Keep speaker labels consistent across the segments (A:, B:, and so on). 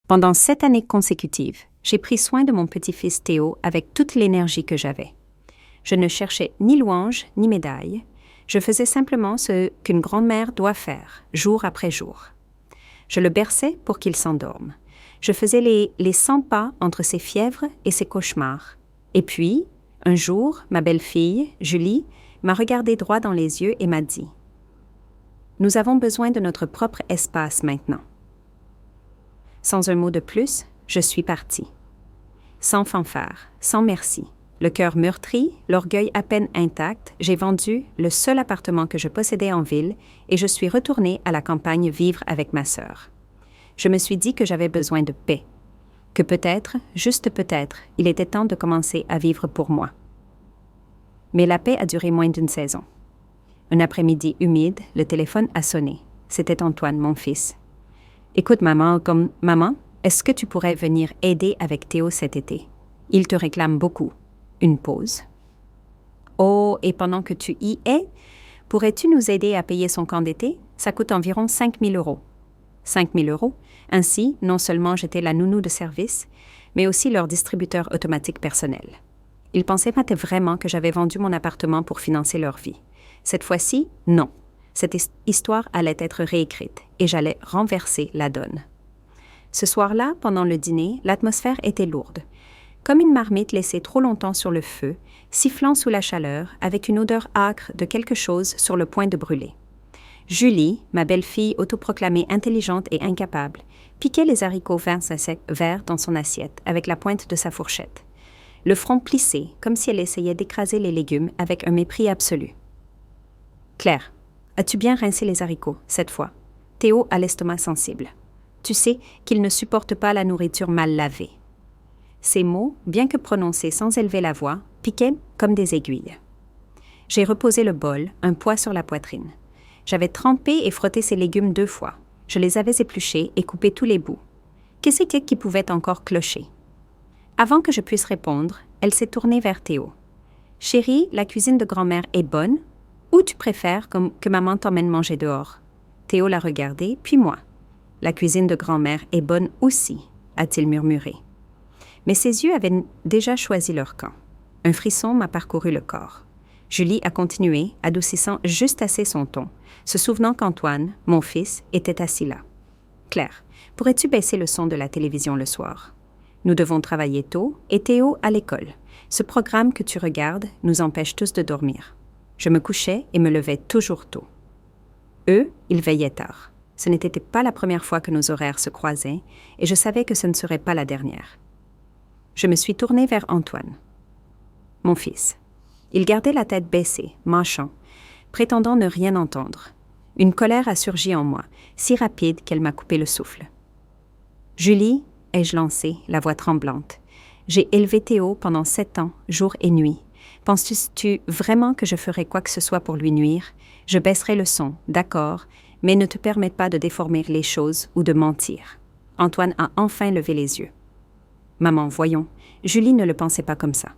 A: Pendant 7 années consécutives, j'ai pris soin de mon petit-fils Théo avec toute l'énergie que j'avais. Je ne cherchais ni louange ni médaille. Je faisais simplement ce qu'une grand-mère doit faire, jour après jour. Je le berçais pour qu'il s'endorme. Je faisais les 100 pas entre ses fièvres et ses cauchemars. Et puis, un jour, ma belle-fille, Julie, m'a regardé droit dans les yeux et m'a dit « Nous avons besoin de notre propre espace maintenant. » Sans un mot de plus, je suis partie. Sans fanfare, sans merci. Le cœur meurtri, l'orgueil à peine intact, j'ai vendu le seul appartement que je possédais en ville et je suis retournée à la campagne vivre avec ma sœur. Je me suis dit que j'avais besoin de paix, que peut-être, juste peut-être, il était temps de commencer à vivre pour moi. Mais la paix a duré moins d'une saison. Un après-midi humide, le téléphone a sonné. C'était Antoine, mon fils. « Écoute, maman, est-ce que tu pourrais venir aider avec Théo cet été? Il te réclame beaucoup. » Une pause. « Oh, et pendant que tu y es, pourrais-tu nous aider à payer son camp d'été? Ça coûte environ 5 000 €. 5 000 €. Ainsi, non seulement j'étais la nounou de service, mais aussi leur distributeur automatique personnel. Ils pensaient vraiment que j'avais vendu mon appartement pour financer leur vie. Cette fois-ci, non. Cette histoire allait être réécrite et j'allais renverser la donne. Ce soir-là, pendant le dîner, l'atmosphère était lourde. Comme une marmite laissée trop longtemps sur le feu, sifflant sous la chaleur, avec une odeur âcre de quelque chose sur le point de brûler. Julie, ma belle-fille autoproclamée intelligente et incapable, piquait les haricots verts dans son assiette avec la pointe de sa fourchette. Le front plissé, comme si elle essayait d'écraser les légumes avec un mépris absolu. « Claire, as-tu bien rincé les haricots, cette fois? Théo a l'estomac sensible. Tu sais qu'il ne supporte pas la nourriture mal lavée. » Ces mots, bien que prononcés sans élever la voix, piquaient comme des aiguilles. J'ai reposé le bol, un poids sur la poitrine. J'avais trempé et frotté ces légumes 2 fois. Je les avais épluchés et coupé tous les bouts. Qu'est-ce qui pouvait encore clocher? Avant que je puisse répondre, elle s'est tournée vers Théo. « Chérie, la cuisine de grand-mère est bonne? Ou tu préfères que maman t'emmène manger dehors? » Théo l'a regardé, puis moi. « La cuisine de grand-mère est bonne aussi, » a-t-il murmuré. Mais ses yeux avaient déjà choisi leur camp. Un frisson m'a parcouru le corps. Julie a continué, adoucissant juste assez son ton, se souvenant qu'Antoine, mon fils, était assis là. « Claire, pourrais-tu baisser le son de la télévision le soir? Nous devons travailler tôt et Théo à l'école. Ce programme que tu regardes nous empêche tous de dormir. » Je me couchais et me levais toujours tôt. Eux, ils veillaient tard. Ce n'était pas la première fois que nos horaires se croisaient et je savais que ce ne serait pas la dernière. Je me suis tournée vers Antoine. Mon fils. Il gardait la tête baissée, mâchant, prétendant ne rien entendre. Une colère a surgi en moi, si rapide qu'elle m'a coupé le souffle. « Julie, ai-je lancé, la voix tremblante, j'ai élevé Théo pendant 7 ans, jour et nuit. Penses-tu vraiment que je ferai quoi que ce soit pour lui nuire? Je baisserai le son, d'accord, mais ne te permets pas de déformer les choses ou de mentir. » Antoine a enfin levé les yeux. « Maman, voyons, Julie ne le pensait pas comme ça. »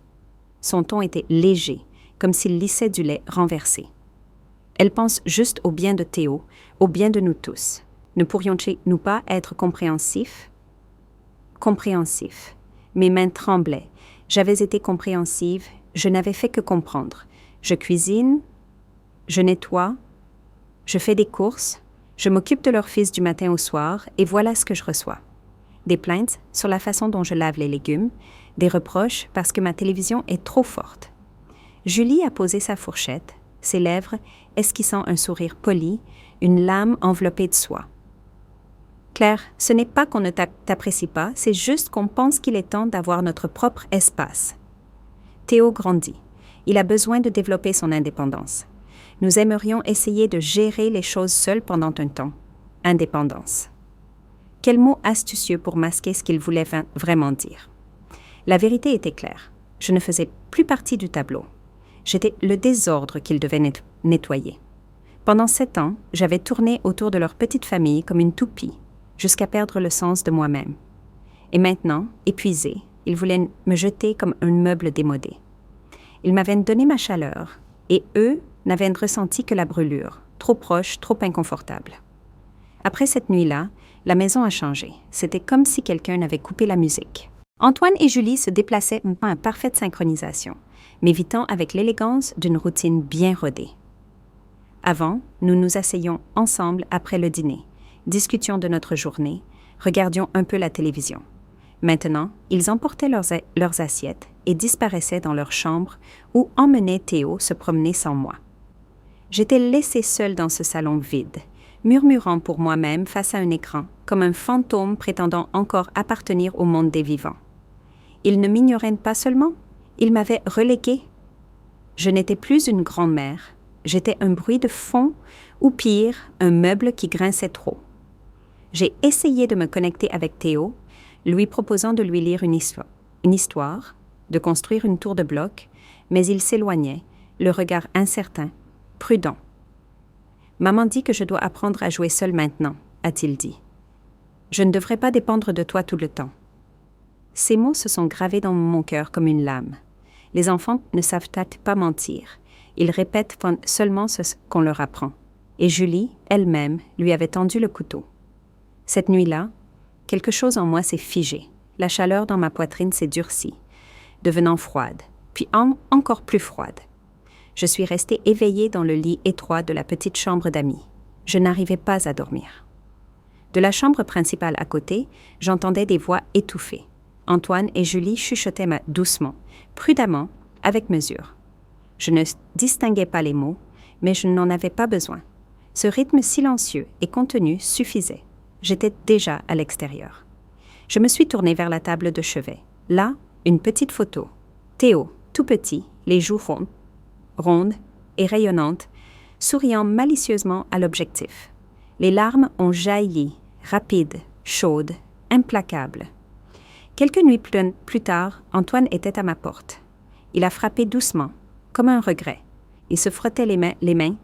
A: Son ton était léger, comme s'il lissait du lait renversé. « Elle pense juste au bien de Théo, au bien de nous tous. Ne pourrions-nous pas être compréhensifs? » Compréhensif. Mes mains tremblaient. J'avais été compréhensive. Je n'avais fait que comprendre. Je cuisine, je nettoie, je fais des courses, je m'occupe de leur fils du matin au soir et voilà ce que je reçois. Des plaintes sur la façon dont je lave les légumes, des reproches parce que ma télévision est trop forte. Julie a posé sa fourchette, ses lèvres esquissant un sourire poli, une lame enveloppée de soie. « Claire, ce n'est pas qu'on ne t'apprécie pas, c'est juste qu'on pense qu'il est temps d'avoir notre propre espace. » Théo grandit. Il a besoin de développer son indépendance. Nous aimerions essayer de gérer les choses seuls pendant un temps. Indépendance. Quel mot astucieux pour masquer ce qu'il voulait vraiment dire. La vérité était claire. Je ne faisais plus partie du tableau. J'étais le désordre qu'ils devaient nettoyer. Pendant 7 ans, j'avais tourné autour de leur petite famille comme une toupie, jusqu'à perdre le sens de moi-même. Et maintenant, épuisé, ils voulaient me jeter comme un meuble démodé. Ils m'avaient donné ma chaleur, et eux n'avaient ressenti que la brûlure, trop proche, trop inconfortable. Après cette nuit-là, La maison a changé. C'était comme si quelqu'un avait coupé la musique. Antoine et Julie se déplaçaient en parfaite synchronisation, m'évitant avec l'élégance d'une routine bien rodée. Avant, nous nous asseyions ensemble après le dîner, discutions de notre journée, regardions un peu la télévision. Maintenant, ils emportaient leurs assiettes et disparaissaient dans leur chambre ou emmenaient Théo se promener sans moi. J'étais laissée seule dans ce salon vide, murmurant pour moi-même face à un écran, comme un fantôme prétendant encore appartenir au monde des vivants. Ils ne m'ignoraient pas seulement, ils m'avaient reléguée. Je n'étais plus une grand-mère, j'étais un bruit de fond, ou pire, un meuble qui grinçait trop. J'ai essayé de me connecter avec Théo, lui proposant de lui lire une histoire, de construire une tour de blocs, mais il s'éloignait, le regard incertain, prudent. « Maman dit que je dois apprendre à jouer seule maintenant, » a-t-il dit. « Je ne devrais pas dépendre de toi tout le temps. » Ces mots se sont gravés dans mon cœur comme une lame. Les enfants ne savent pas mentir. Ils répètent seulement ce qu'on leur apprend. Et Julie, elle-même, lui avait tendu le couteau. Cette nuit-là, quelque chose en moi s'est figé. La chaleur dans ma poitrine s'est durcie, devenant froide, puis encore plus froide. Je suis restée éveillée dans le lit étroit de la petite chambre d'amis. Je n'arrivais pas à dormir. De la chambre principale à côté, j'entendais des voix étouffées. Antoine et Julie chuchotaient doucement, prudemment, avec mesure. Je ne distinguais pas les mots, mais je n'en avais pas besoin. Ce rythme silencieux et contenu suffisait. J'étais déjà à l'extérieur. Je me suis tournée vers la table de chevet. Là, une petite photo. Théo, tout petit, les joues rondes et rayonnantes, souriant malicieusement à l'objectif. Les larmes ont jailli, rapides, chaudes, implacables. Quelques nuits plus tard, Antoine était à ma porte. Il a frappé doucement, comme un regret. Il se frottait les mains,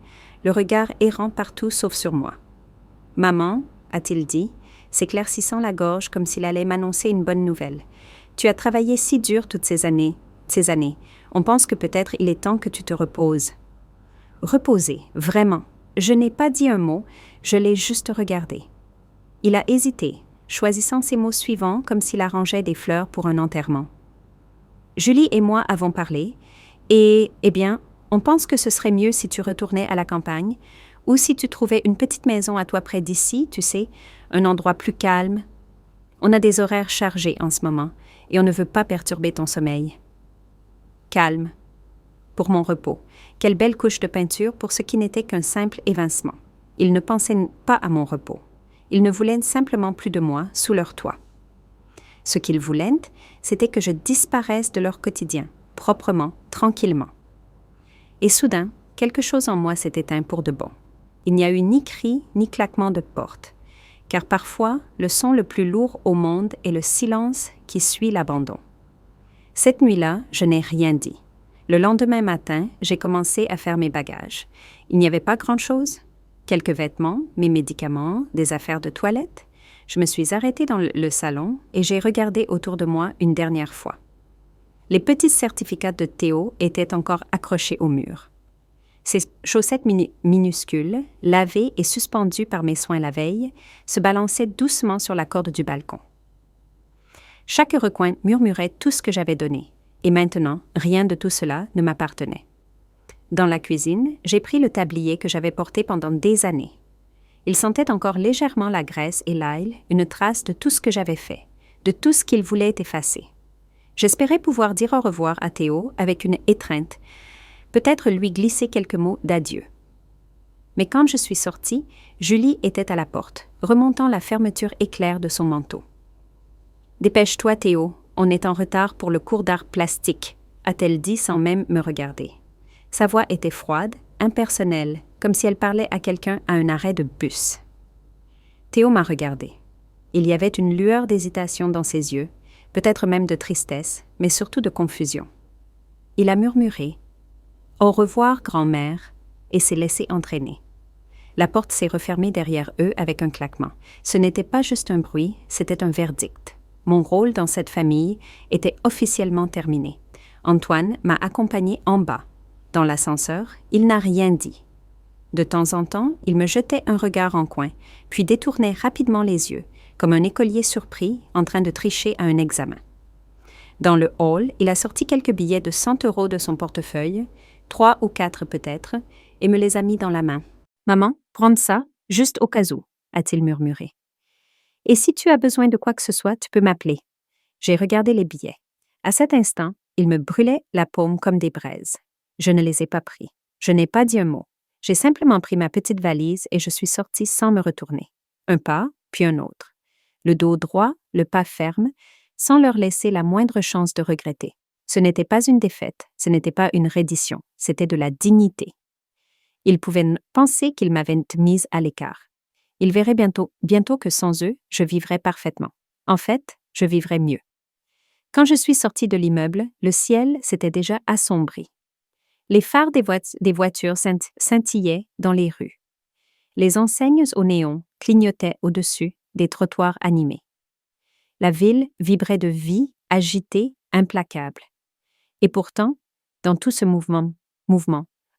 A: le regard errant partout sauf sur moi. « Maman, » a-t-il dit, s'éclaircissant la gorge comme s'il allait m'annoncer une bonne nouvelle. « Tu as travaillé si dur toutes ces années. On pense que peut-être il est temps que tu te reposes. » Reposer, vraiment. Je n'ai pas dit un mot, je l'ai juste regardé. Il a hésité, choisissant ses mots suivants comme s'il arrangeait des fleurs pour un enterrement. Julie et moi avons parlé, et, on pense que ce serait mieux si tu retournais à la campagne, ou si tu trouvais une petite maison à toi près d'ici, tu sais, un endroit plus calme. On a des horaires chargés en ce moment, et on ne veut pas perturber ton sommeil. Calme. Pour mon repos. Quelle belle couche de peinture pour ce qui n'était qu'un simple évincement. Ils ne pensaient pas à mon repos. Ils ne voulaient simplement plus de moi sous leur toit. Ce qu'ils voulaient, c'était que je disparaisse de leur quotidien, proprement, tranquillement. Et soudain, quelque chose en moi s'est éteint pour de bon. Il n'y a eu ni cri, ni claquement de porte, car parfois, le son le plus lourd au monde est le silence qui suit l'abandon. Cette nuit-là, je n'ai rien dit. Le lendemain matin, j'ai commencé à faire mes bagages. Il n'y avait pas grand-chose. Quelques vêtements, mes médicaments, des affaires de toilette. Je me suis arrêtée dans le salon et j'ai regardé autour de moi une dernière fois. Les petits certificats de Théo étaient encore accrochés au mur. Ses chaussettes minuscules, lavées et suspendues par mes soins la veille, se balançaient doucement sur la corde du balcon. Chaque recoin murmurait tout ce que j'avais donné, et maintenant, rien de tout cela ne m'appartenait. Dans la cuisine, j'ai pris le tablier que j'avais porté pendant des années. Il sentait encore légèrement la graisse et l'ail, une trace de tout ce que j'avais fait, de tout ce qu'il voulait effacer. J'espérais pouvoir dire au revoir à Théo avec une étreinte, peut-être lui glisser quelques mots d'adieu. Mais quand je suis sortie, Julie était à la porte, remontant la fermeture éclair de son manteau. « Dépêche-toi, Théo, on est en retard pour le cours d'art plastique », a-t-elle dit sans même me regarder. Sa voix était froide, impersonnelle, comme si elle parlait à quelqu'un à un arrêt de bus. Théo m'a regardé. Il y avait une lueur d'hésitation dans ses yeux, peut-être même de tristesse, mais surtout de confusion. Il a murmuré « Au revoir, grand-mère », et s'est laissé entraîner. La porte s'est refermée derrière eux avec un claquement. Ce n'était pas juste un bruit, c'était un verdict. Mon rôle dans cette famille était officiellement terminé. Antoine m'a accompagnée en bas. Dans l'ascenseur, il n'a rien dit. De temps en temps, il me jetait un regard en coin, puis détournait rapidement les yeux, comme un écolier surpris en train de tricher à un examen. Dans le hall, il a sorti quelques billets de 100 € de son portefeuille, 3 ou 4 peut-être, et me les a mis dans la main. « Maman, prends ça, juste au cas où », a-t-il murmuré. « Et si tu as besoin de quoi que ce soit, tu peux m'appeler. » J'ai regardé les billets. À cet instant, ils me brûlaient la paume comme des braises. Je ne les ai pas pris. Je n'ai pas dit un mot. J'ai simplement pris ma petite valise et je suis sortie sans me retourner. Un pas, puis un autre. Le dos droit, le pas ferme, sans leur laisser la moindre chance de regretter. Ce n'était pas une défaite, ce n'était pas une reddition, c'était de la dignité. Ils pouvaient penser qu'ils m'avaient mise à l'écart. Ils verraient bientôt que sans eux, je vivrais parfaitement. En fait, je vivrais mieux. Quand je suis sortie de l'immeuble, le ciel s'était déjà assombri. Les phares des voitures scintillaient dans les rues. Les enseignes au néon clignotaient au-dessus des trottoirs animés. La ville vibrait de vie, agitée, implacable. Et pourtant, dans tout ce mouvement,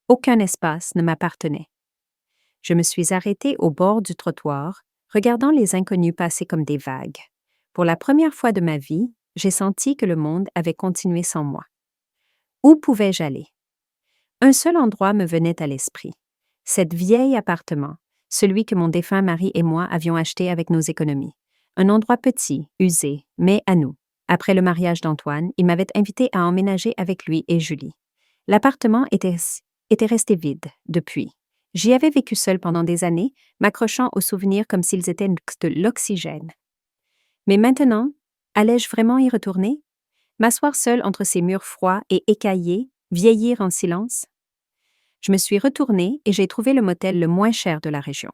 A: aucun espace ne m'appartenait. Je me suis arrêtée au bord du trottoir, regardant les inconnus passer comme des vagues. Pour la première fois de ma vie, j'ai senti que le monde avait continué sans moi. Où pouvais-je aller? Un seul endroit me venait à l'esprit. Cet vieil appartement, celui que mon défunt mari et moi avions acheté avec nos économies. Un endroit petit, usé, mais à nous. Après le mariage d'Antoine, il m'avait invité à emménager avec lui et Julie. L'appartement était resté vide depuis. J'y avais vécu seule pendant des années, m'accrochant aux souvenirs comme s'ils étaient de l'oxygène. Mais maintenant, allais-je vraiment y retourner? M'asseoir seule entre ces murs froids et écaillés, vieillir en silence? Je me suis retournée et j'ai trouvé le motel le moins cher de la région.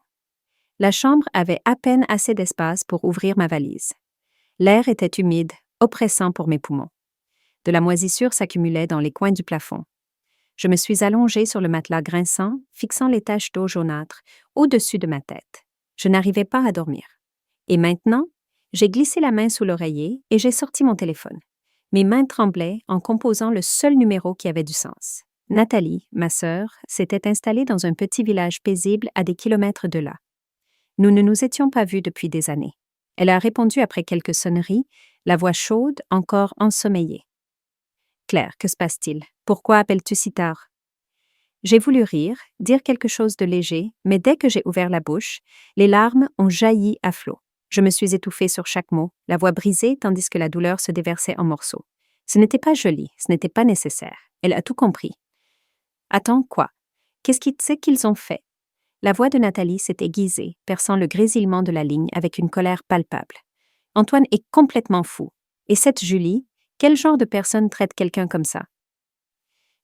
A: La chambre avait à peine assez d'espace pour ouvrir ma valise. L'air était humide, oppressant pour mes poumons. De la moisissure s'accumulait dans les coins du plafond. Je me suis allongée sur le matelas grinçant, fixant les taches d'eau jaunâtre au-dessus de ma tête. Je n'arrivais pas à dormir. Et maintenant, j'ai glissé la main sous l'oreiller et j'ai sorti mon téléphone. Mes mains tremblaient en composant le seul numéro qui avait du sens. Nathalie, ma sœur, s'était installée dans un petit village paisible à des kilomètres de là. Nous ne nous étions pas vus depuis des années. Elle a répondu après quelques sonneries, la voix chaude, encore ensommeillée. « Claire, que se passe-t-il? Pourquoi appelles-tu si tard? » J'ai voulu rire, dire quelque chose de léger, mais dès que j'ai ouvert la bouche, les larmes ont jailli à flots. Je me suis étouffée sur chaque mot, la voix brisée tandis que la douleur se déversait en morceaux. Ce n'était pas joli, ce n'était pas nécessaire. Elle a tout compris. Attends, quoi? Qu'est-ce qu'ils ont fait? La voix de Nathalie s'est aiguisée, perçant le grésillement de la ligne avec une colère palpable. Antoine est complètement fou. Et cette Julie, quel genre de personne traite quelqu'un comme ça?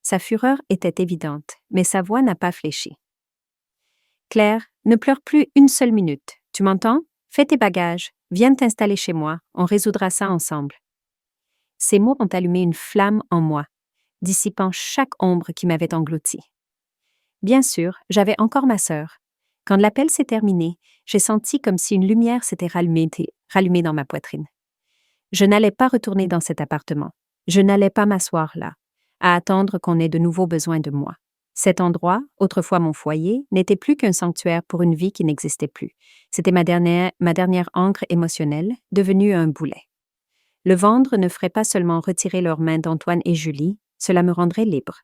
A: Sa fureur était évidente, mais sa voix n'a pas fléchi. Claire, ne pleure plus une seule minute. Tu m'entends? Fais tes bagages, viens t'installer chez moi, on résoudra ça ensemble. Ces mots ont allumé une flamme en moi, dissipant chaque ombre qui m'avait englouti. Bien sûr, j'avais encore ma sœur. Quand l'appel s'est terminé, j'ai senti comme si une lumière s'était rallumée dans ma poitrine. Je n'allais pas retourner dans cet appartement. Je n'allais pas m'asseoir là, à attendre qu'on ait de nouveau besoin de moi. Cet endroit, autrefois mon foyer, n'était plus qu'un sanctuaire pour une vie qui n'existait plus. C'était ma dernière ancre émotionnelle, devenue un boulet. Le vendre ne ferait pas seulement retirer leurs mains d'Antoine et Julie, cela me rendrait libre.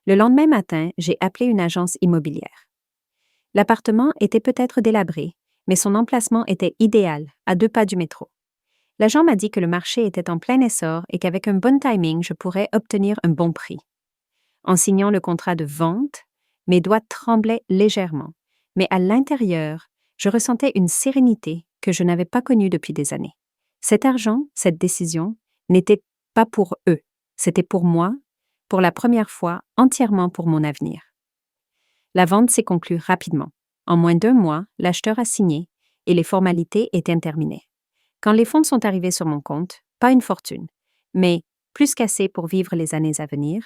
A: Le lendemain matin, j'ai appelé une agence immobilière. L'appartement était peut-être délabré, mais son emplacement était idéal, à 2 pas du métro. L'agent m'a dit que le marché était en plein essor et qu'avec un bon timing, je pourrais obtenir un bon prix. En signant le contrat de vente, mes doigts tremblaient légèrement, mais à l'intérieur, je ressentais une sérénité que je n'avais pas connue depuis des années. Cet argent, cette décision, n'était pas pour eux, c'était pour moi, pour la première fois, entièrement pour mon avenir. La vente s'est conclue rapidement. En moins d'1 mois, l'acheteur a signé et les formalités étaient terminées. Quand les fonds sont arrivés sur mon compte, pas une fortune, mais plus qu'assez pour vivre les années à venir,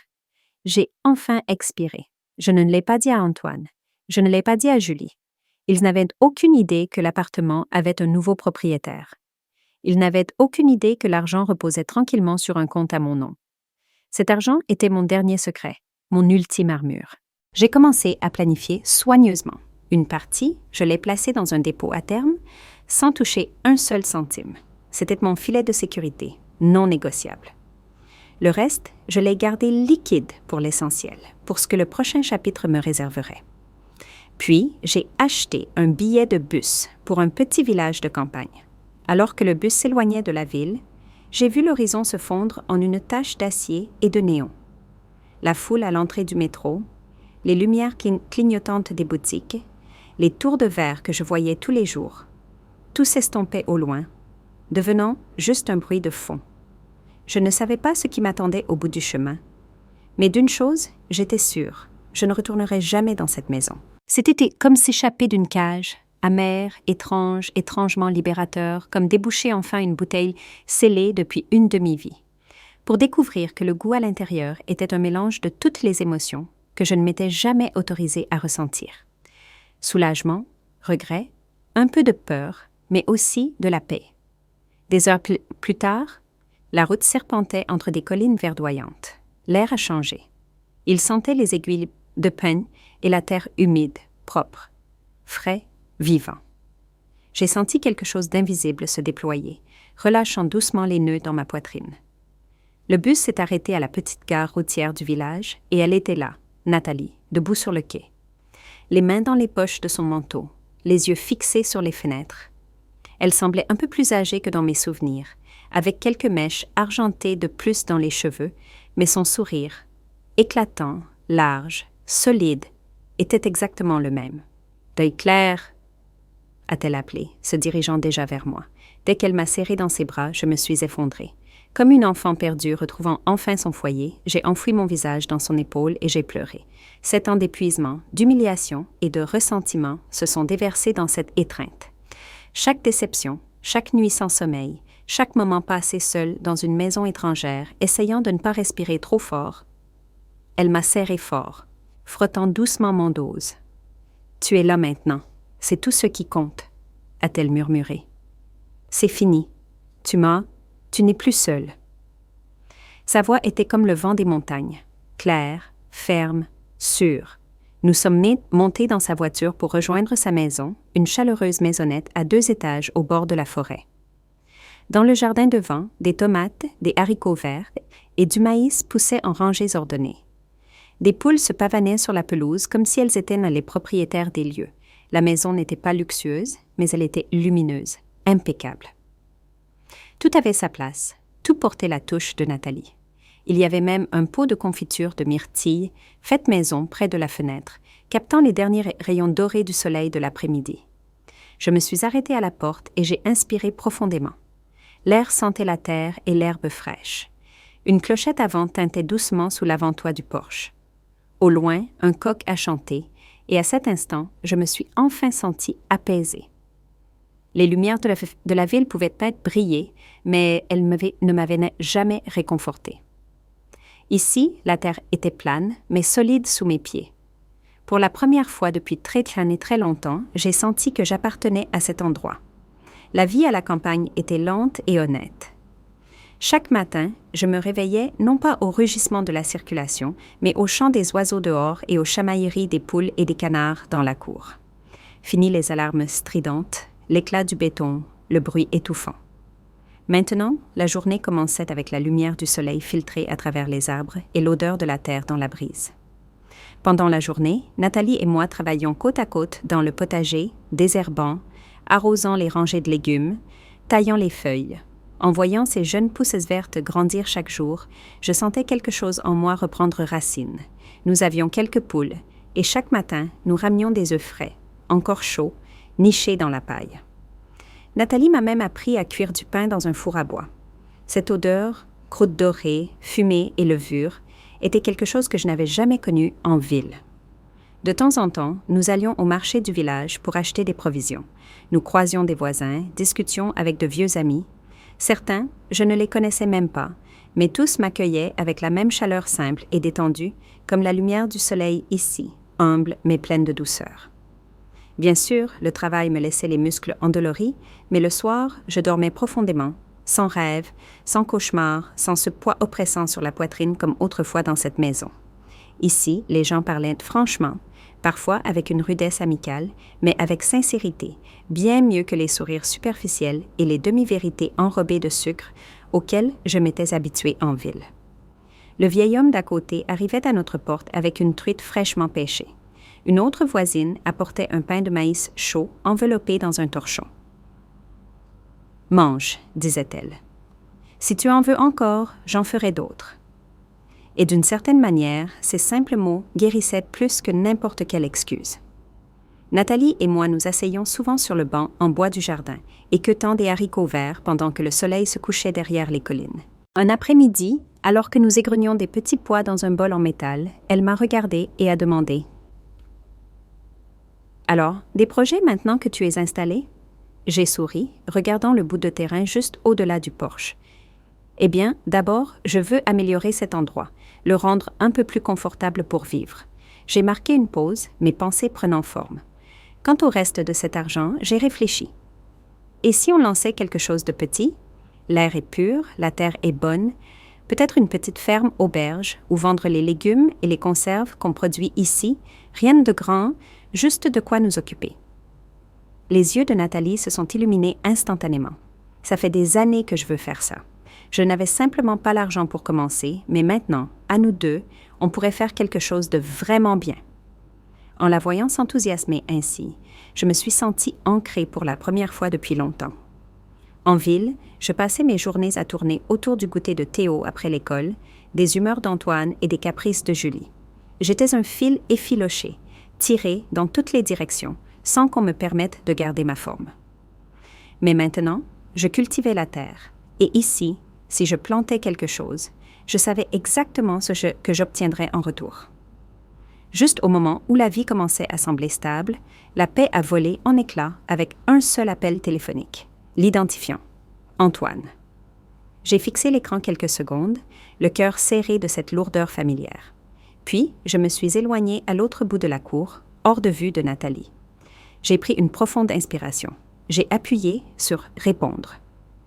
A: j'ai enfin expiré. Je ne l'ai pas dit à Antoine. Je ne l'ai pas dit à Julie. Ils n'avaient aucune idée que l'appartement avait un nouveau propriétaire. Ils n'avaient aucune idée que l'argent reposait tranquillement sur un compte à mon nom. Cet argent était mon dernier secret, mon ultime armure. J'ai commencé à planifier soigneusement. Une partie, je l'ai placée dans un dépôt à terme, sans toucher un seul centime. C'était mon filet de sécurité, non négociable. Le reste, je l'ai gardé liquide pour l'essentiel, pour ce que le prochain chapitre me réserverait. Puis, j'ai acheté un billet de bus pour un petit village de campagne. Alors que le bus s'éloignait de la ville, j'ai vu l'horizon se fondre en une tache d'acier et de néon. La foule à l'entrée du métro, les lumières clignotantes des boutiques, les tours de verre que je voyais tous les jours, tout s'estompait au loin, devenant juste un bruit de fond. Je ne savais pas ce qui m'attendait au bout du chemin. Mais d'une chose, j'étais sûre, je ne retournerai jamais dans cette maison. C'était comme s'échapper d'une cage, amer, étrange, étrangement libérateur, comme déboucher enfin une bouteille scellée depuis une demi-vie, pour découvrir que le goût à l'intérieur était un mélange de toutes les émotions que je ne m'étais jamais autorisée à ressentir. Soulagement, regret, un peu de peur, mais aussi de la paix. Des heures plus tard, la route serpentait entre des collines verdoyantes. L'air a changé. Il sentait les aiguilles de pin et la terre humide, propre, frais, vivant. J'ai senti quelque chose d'invisible se déployer, relâchant doucement les nœuds dans ma poitrine. Le bus s'est arrêté à la petite gare routière du village et elle était là, Nathalie, debout sur le quai. Les mains dans les poches de son manteau, les yeux fixés sur les fenêtres. Elle semblait un peu plus âgée que dans mes souvenirs, avec quelques mèches argentées de plus dans les cheveux, mais son sourire, éclatant, large, solide, était exactement le même. « D'œil clair !» a-t-elle appelé, se dirigeant déjà vers moi. Dès qu'elle m'a serré dans ses bras, je me suis effondrée. Comme une enfant perdue retrouvant enfin son foyer, j'ai enfoui mon visage dans son épaule et j'ai pleuré. 7 ans d'épuisement, d'humiliation et de ressentiment se sont déversés dans cette étreinte. Chaque déception, chaque nuit sans sommeil, chaque moment passé seul dans une maison étrangère, essayant de ne pas respirer trop fort, elle m'a serré fort, frottant doucement mon dose. « Tu es là maintenant, c'est tout ce qui compte », a-t-elle murmuré. « C'est fini, tu n'es plus seule. » Sa voix était comme le vent des montagnes, claire, ferme, sûre. Nous sommes montés dans sa voiture pour rejoindre sa maison, une chaleureuse maisonnette à 2 étages au bord de la forêt. Dans le jardin devant, des tomates, des haricots verts et du maïs poussaient en rangées ordonnées. Des poules se pavanaient sur la pelouse comme si elles étaient les propriétaires des lieux. La maison n'était pas luxueuse, mais elle était lumineuse, impeccable. Tout avait sa place, tout portait la touche de Nathalie. Il y avait même un pot de confiture de myrtille, faite maison près de la fenêtre, captant les derniers rayons dorés du soleil de l'après-midi. Je me suis arrêtée à la porte et j'ai inspiré profondément. L'air sentait la terre et l'herbe fraîche. Une clochette à vent tintait doucement sous l'avant-toit du porche. Au loin, un coq a chanté, et à cet instant, je me suis enfin sentie apaisée. Les lumières de la ville pouvaient peut-être briller, mais elles ne m'avaient jamais réconfortée. Ici, la terre était plane, mais solide sous mes pieds. Pour la première fois depuis très longtemps, j'ai senti que j'appartenais à cet endroit. La vie à la campagne était lente et honnête. Chaque matin, je me réveillais non pas au rugissement de la circulation, mais au chant des oiseaux dehors et aux chamailleries des poules et des canards dans la cour. Fini les alarmes stridentes, l'éclat du béton, le bruit étouffant. Maintenant, la journée commençait avec la lumière du soleil filtrée à travers les arbres et l'odeur de la terre dans la brise. Pendant la journée, Nathalie et moi travaillions côte à côte dans le potager, désherbant, arrosant les rangées de légumes, taillant les feuilles. En voyant ces jeunes pousses vertes grandir chaque jour, je sentais quelque chose en moi reprendre racine. Nous avions quelques poules, et chaque matin, nous ramenions des œufs frais, encore chauds, nichés dans la paille. Nathalie m'a même appris à cuire du pain dans un four à bois. Cette odeur, croûte dorée, fumée et levure, était quelque chose que je n'avais jamais connu en ville. De temps en temps, nous allions au marché du village pour acheter des provisions. Nous croisions des voisins, discutions avec de vieux amis. Certains, je ne les connaissais même pas, mais tous m'accueillaient avec la même chaleur simple et détendue, comme la lumière du soleil ici, humble mais pleine de douceur. Bien sûr, le travail me laissait les muscles endoloris, mais le soir, je dormais profondément, sans rêve, sans cauchemar, sans ce poids oppressant sur la poitrine comme autrefois dans cette maison. Ici, les gens parlaient franchement, parfois avec une rudesse amicale, mais avec sincérité, bien mieux que les sourires superficiels et les demi-vérités enrobées de sucre auxquelles je m'étais habituée en ville. Le vieil homme d'à côté arrivait à notre porte avec une truite fraîchement pêchée. Une autre voisine apportait un pain de maïs chaud enveloppé dans un torchon. « Mange, disait-elle. Si tu en veux encore, j'en ferai d'autres. » Et d'une certaine manière, ces simples mots guérissaient plus que n'importe quelle excuse. Nathalie et moi nous asseyions souvent sur le banc en bois du jardin, équeutant des haricots verts pendant que le soleil se couchait derrière les collines. Un après-midi, alors que nous égrenions des petits pois dans un bol en métal, elle m'a regardée et a demandé « Alors, des projets maintenant que tu es installé ?» J'ai souri, regardant le bout de terrain juste au-delà du porche. « Eh bien, d'abord, je veux améliorer cet endroit, le rendre un peu plus confortable pour vivre. » J'ai marqué une pause, mes pensées prenant forme. Quant au reste de cet argent, j'ai réfléchi. Et si on lançait quelque chose de petit? L'air est pur, la terre est bonne, peut-être une petite ferme auberge où vendre les légumes et les conserves qu'on produit ici, rien de grand, juste de quoi nous occuper. Les yeux de Nathalie se sont illuminés instantanément. Ça fait des années que je veux faire ça. Je n'avais simplement pas l'argent pour commencer, mais maintenant, à nous deux, on pourrait faire quelque chose de vraiment bien. En la voyant s'enthousiasmer ainsi, je me suis sentie ancrée pour la première fois depuis longtemps. En ville, je passais mes journées à tourner autour du goûter de Théo après l'école, des humeurs d'Antoine et des caprices de Julie. J'étais un fil effiloché, tiré dans toutes les directions, sans qu'on me permette de garder ma forme. Mais maintenant, je cultivais la terre, et ici, si je plantais quelque chose, je savais exactement que j'obtiendrais en retour. Juste au moment où la vie commençait à sembler stable, la paix a volé en éclats avec un seul appel téléphonique. L'identifiant. Antoine. J'ai fixé l'écran quelques secondes, le cœur serré de cette lourdeur familière. Puis, je me suis éloignée à l'autre bout de la cour, hors de vue de Nathalie. J'ai pris une profonde inspiration. J'ai appuyé sur « Répondre ».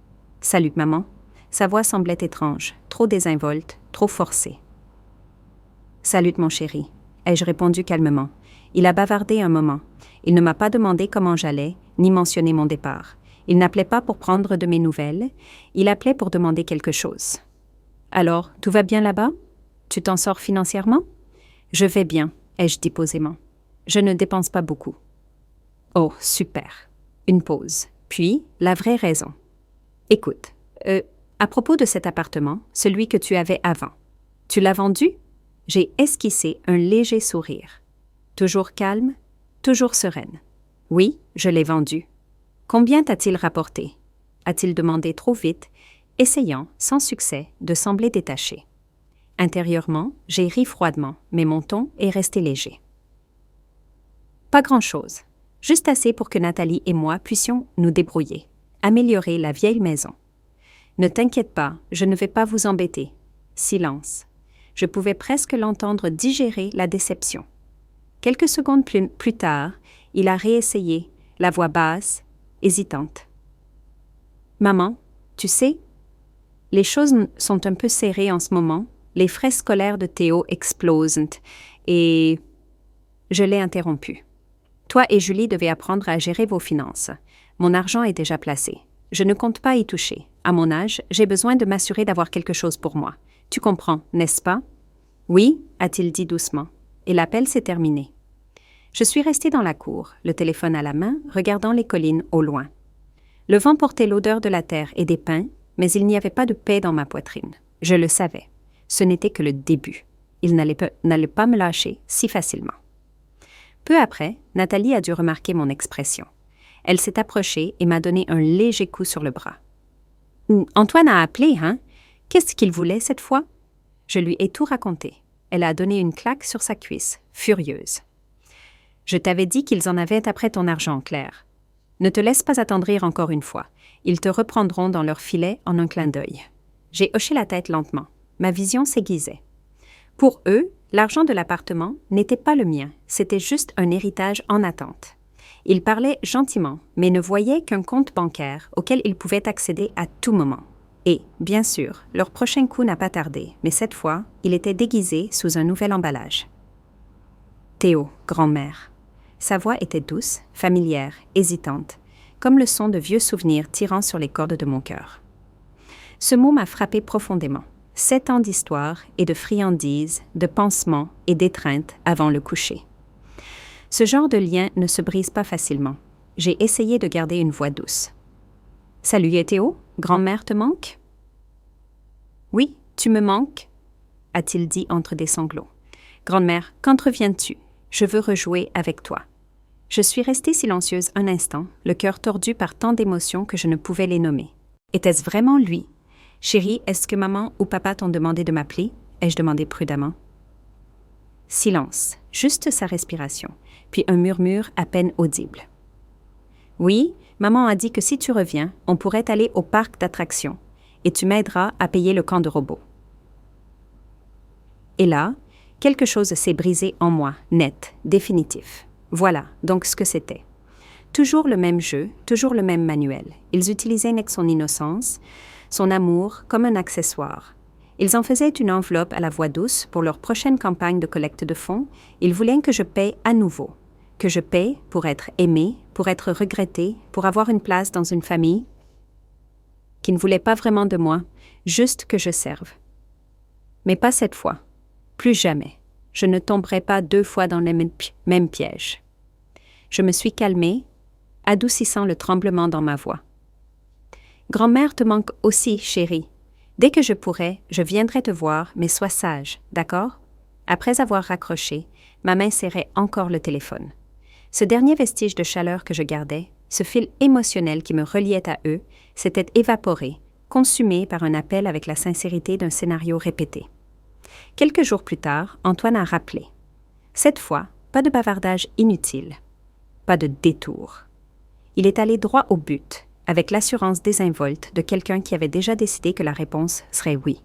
A: « Salut, maman ». Sa voix semblait étrange, trop désinvolte, trop forcée. « Salut, mon chéri », ai-je répondu calmement. Il a bavardé un moment. Il ne m'a pas demandé comment j'allais, ni mentionné mon départ. Il n'appelait pas pour prendre de mes nouvelles, il appelait pour demander quelque chose. « Alors, tout va bien là-bas? Tu t'en sors financièrement? »« Je vais bien, » ai-je dit posément. « Je ne dépense pas beaucoup. »« Oh, super. » Une pause. Puis, la vraie raison. « Écoute, à propos de cet appartement, celui que tu avais avant, tu l'as vendu? » J'ai esquissé un léger sourire. Toujours calme, toujours sereine. « Oui, je l'ai vendu. » « Combien t'a-t-il rapporté? » a-t-il demandé trop vite, essayant, sans succès, de sembler détaché. Intérieurement, j'ai ri froidement, mais mon ton est resté léger. Pas grand-chose, juste assez pour que Nathalie et moi puissions nous débrouiller, améliorer la vieille maison. Ne t'inquiète pas, je ne vais pas vous embêter. Silence. Je pouvais presque l'entendre digérer la déception. Quelques secondes plus tard, il a réessayé, la voix basse, hésitante. « Maman, tu sais, les choses sont un peu serrées en ce moment, les frais scolaires de Théo explosent et... » Je l'ai interrompu. « Toi et Julie devez apprendre à gérer vos finances. Mon argent est déjà placé. Je ne compte pas y toucher. À mon âge, j'ai besoin de m'assurer d'avoir quelque chose pour moi. Tu comprends, n'est-ce pas? »« Oui, » a-t-il dit doucement, et l'appel s'est terminé. Je suis restée dans la cour, le téléphone à la main, regardant les collines au loin. Le vent portait l'odeur de la terre et des pins, mais il n'y avait pas de paix dans ma poitrine. Je le savais. Ce n'était que le début. Il n'allait pas me lâcher si facilement. Peu après, Nathalie a dû remarquer mon expression. Elle s'est approchée et m'a donné un léger coup sur le bras. « Antoine a appelé, hein? Qu'est-ce qu'il voulait cette fois? » Je lui ai tout raconté. Elle a donné une claque sur sa cuisse, furieuse. « Je t'avais dit qu'ils en avaient après ton argent, Claire. Ne te laisse pas attendrir encore une fois. Ils te reprendront dans leur filet en un clin d'œil. » J'ai hoché la tête lentement. Ma vision s'aiguisait. Pour eux, l'argent de l'appartement n'était pas le mien, c'était juste un héritage en attente. Ils parlaient gentiment, mais ne voyaient qu'un compte bancaire auquel ils pouvaient accéder à tout moment. Et, bien sûr, leur prochain coup n'a pas tardé, mais cette fois, il était déguisé sous un nouvel emballage. Théo, grand-mère. Sa voix était douce, familière, hésitante, comme le son de vieux souvenirs tirant sur les cordes de mon cœur. Ce mot m'a frappé profondément. 7 ans d'histoire et de friandises, de pansements et d'étreintes avant le coucher. Ce genre de lien ne se brise pas facilement. J'ai essayé de garder une voix douce. « Salut Théo, grand-mère te manque ?»« Oui, tu me manques ?» a-t-il dit entre des sanglots. « Grand-mère, quand reviens-tu? Je veux rejouer avec toi. » Je suis restée silencieuse un instant, le cœur tordu par tant d'émotions que je ne pouvais les nommer. Était-ce vraiment lui? « Chérie, est-ce que maman ou papa t'ont demandé de m'appeler ?» ai-je demandé prudemment. Silence, juste sa respiration, puis un murmure à peine audible. « Oui, maman a dit que si tu reviens, on pourrait aller au parc d'attractions, et tu m'aideras à payer le camp de robots. » Et là, quelque chose s'est brisé en moi, net, définitif. Voilà, donc ce que c'était. Toujours le même jeu, toujours le même manuel. Ils utilisaient son innocence, son amour, comme un accessoire. Ils en faisaient une enveloppe à la voix douce pour leur prochaine campagne de collecte de fonds. Ils voulaient que je paie à nouveau. Que je paie pour être aimée, pour être regrettée, pour avoir une place dans une famille qui ne voulait pas vraiment de moi, juste que je serve. Mais pas cette fois. Plus jamais. Je ne tomberai pas 2 fois dans le même piège. Je me suis calmée, adoucissant le tremblement dans ma voix. « Grand-mère te manque aussi, chérie. Dès que je pourrai, je viendrai te voir, mais sois sage, d'accord ?» Après avoir raccroché, ma main serrait encore le téléphone. Ce dernier vestige de chaleur que je gardais, ce fil émotionnel qui me reliait à eux, s'était évaporé, consumé par un appel avec la sincérité d'un scénario répété. Quelques jours plus tard, Antoine a rappelé. Cette fois, pas de bavardage inutile, pas de détour. Il est allé droit au but, avec l'assurance désinvolte de quelqu'un qui avait déjà décidé que la réponse serait oui.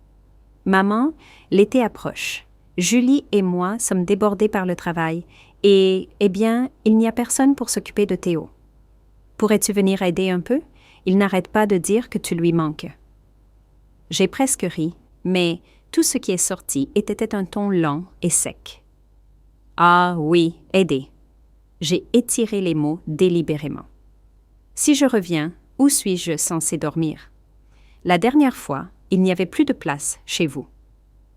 A: « Maman, l'été approche. Julie et moi sommes débordés par le travail et, eh bien, il n'y a personne pour s'occuper de Théo. Pourrais-tu venir aider un peu? Il n'arrête pas de dire que tu lui manques. » J'ai presque ri, mais tout ce qui est sorti était un ton lent et sec. « Ah oui, aider. » J'ai étiré les mots délibérément. « Si je reviens, où suis-je censé dormir? La dernière fois, il n'y avait plus de place chez vous. »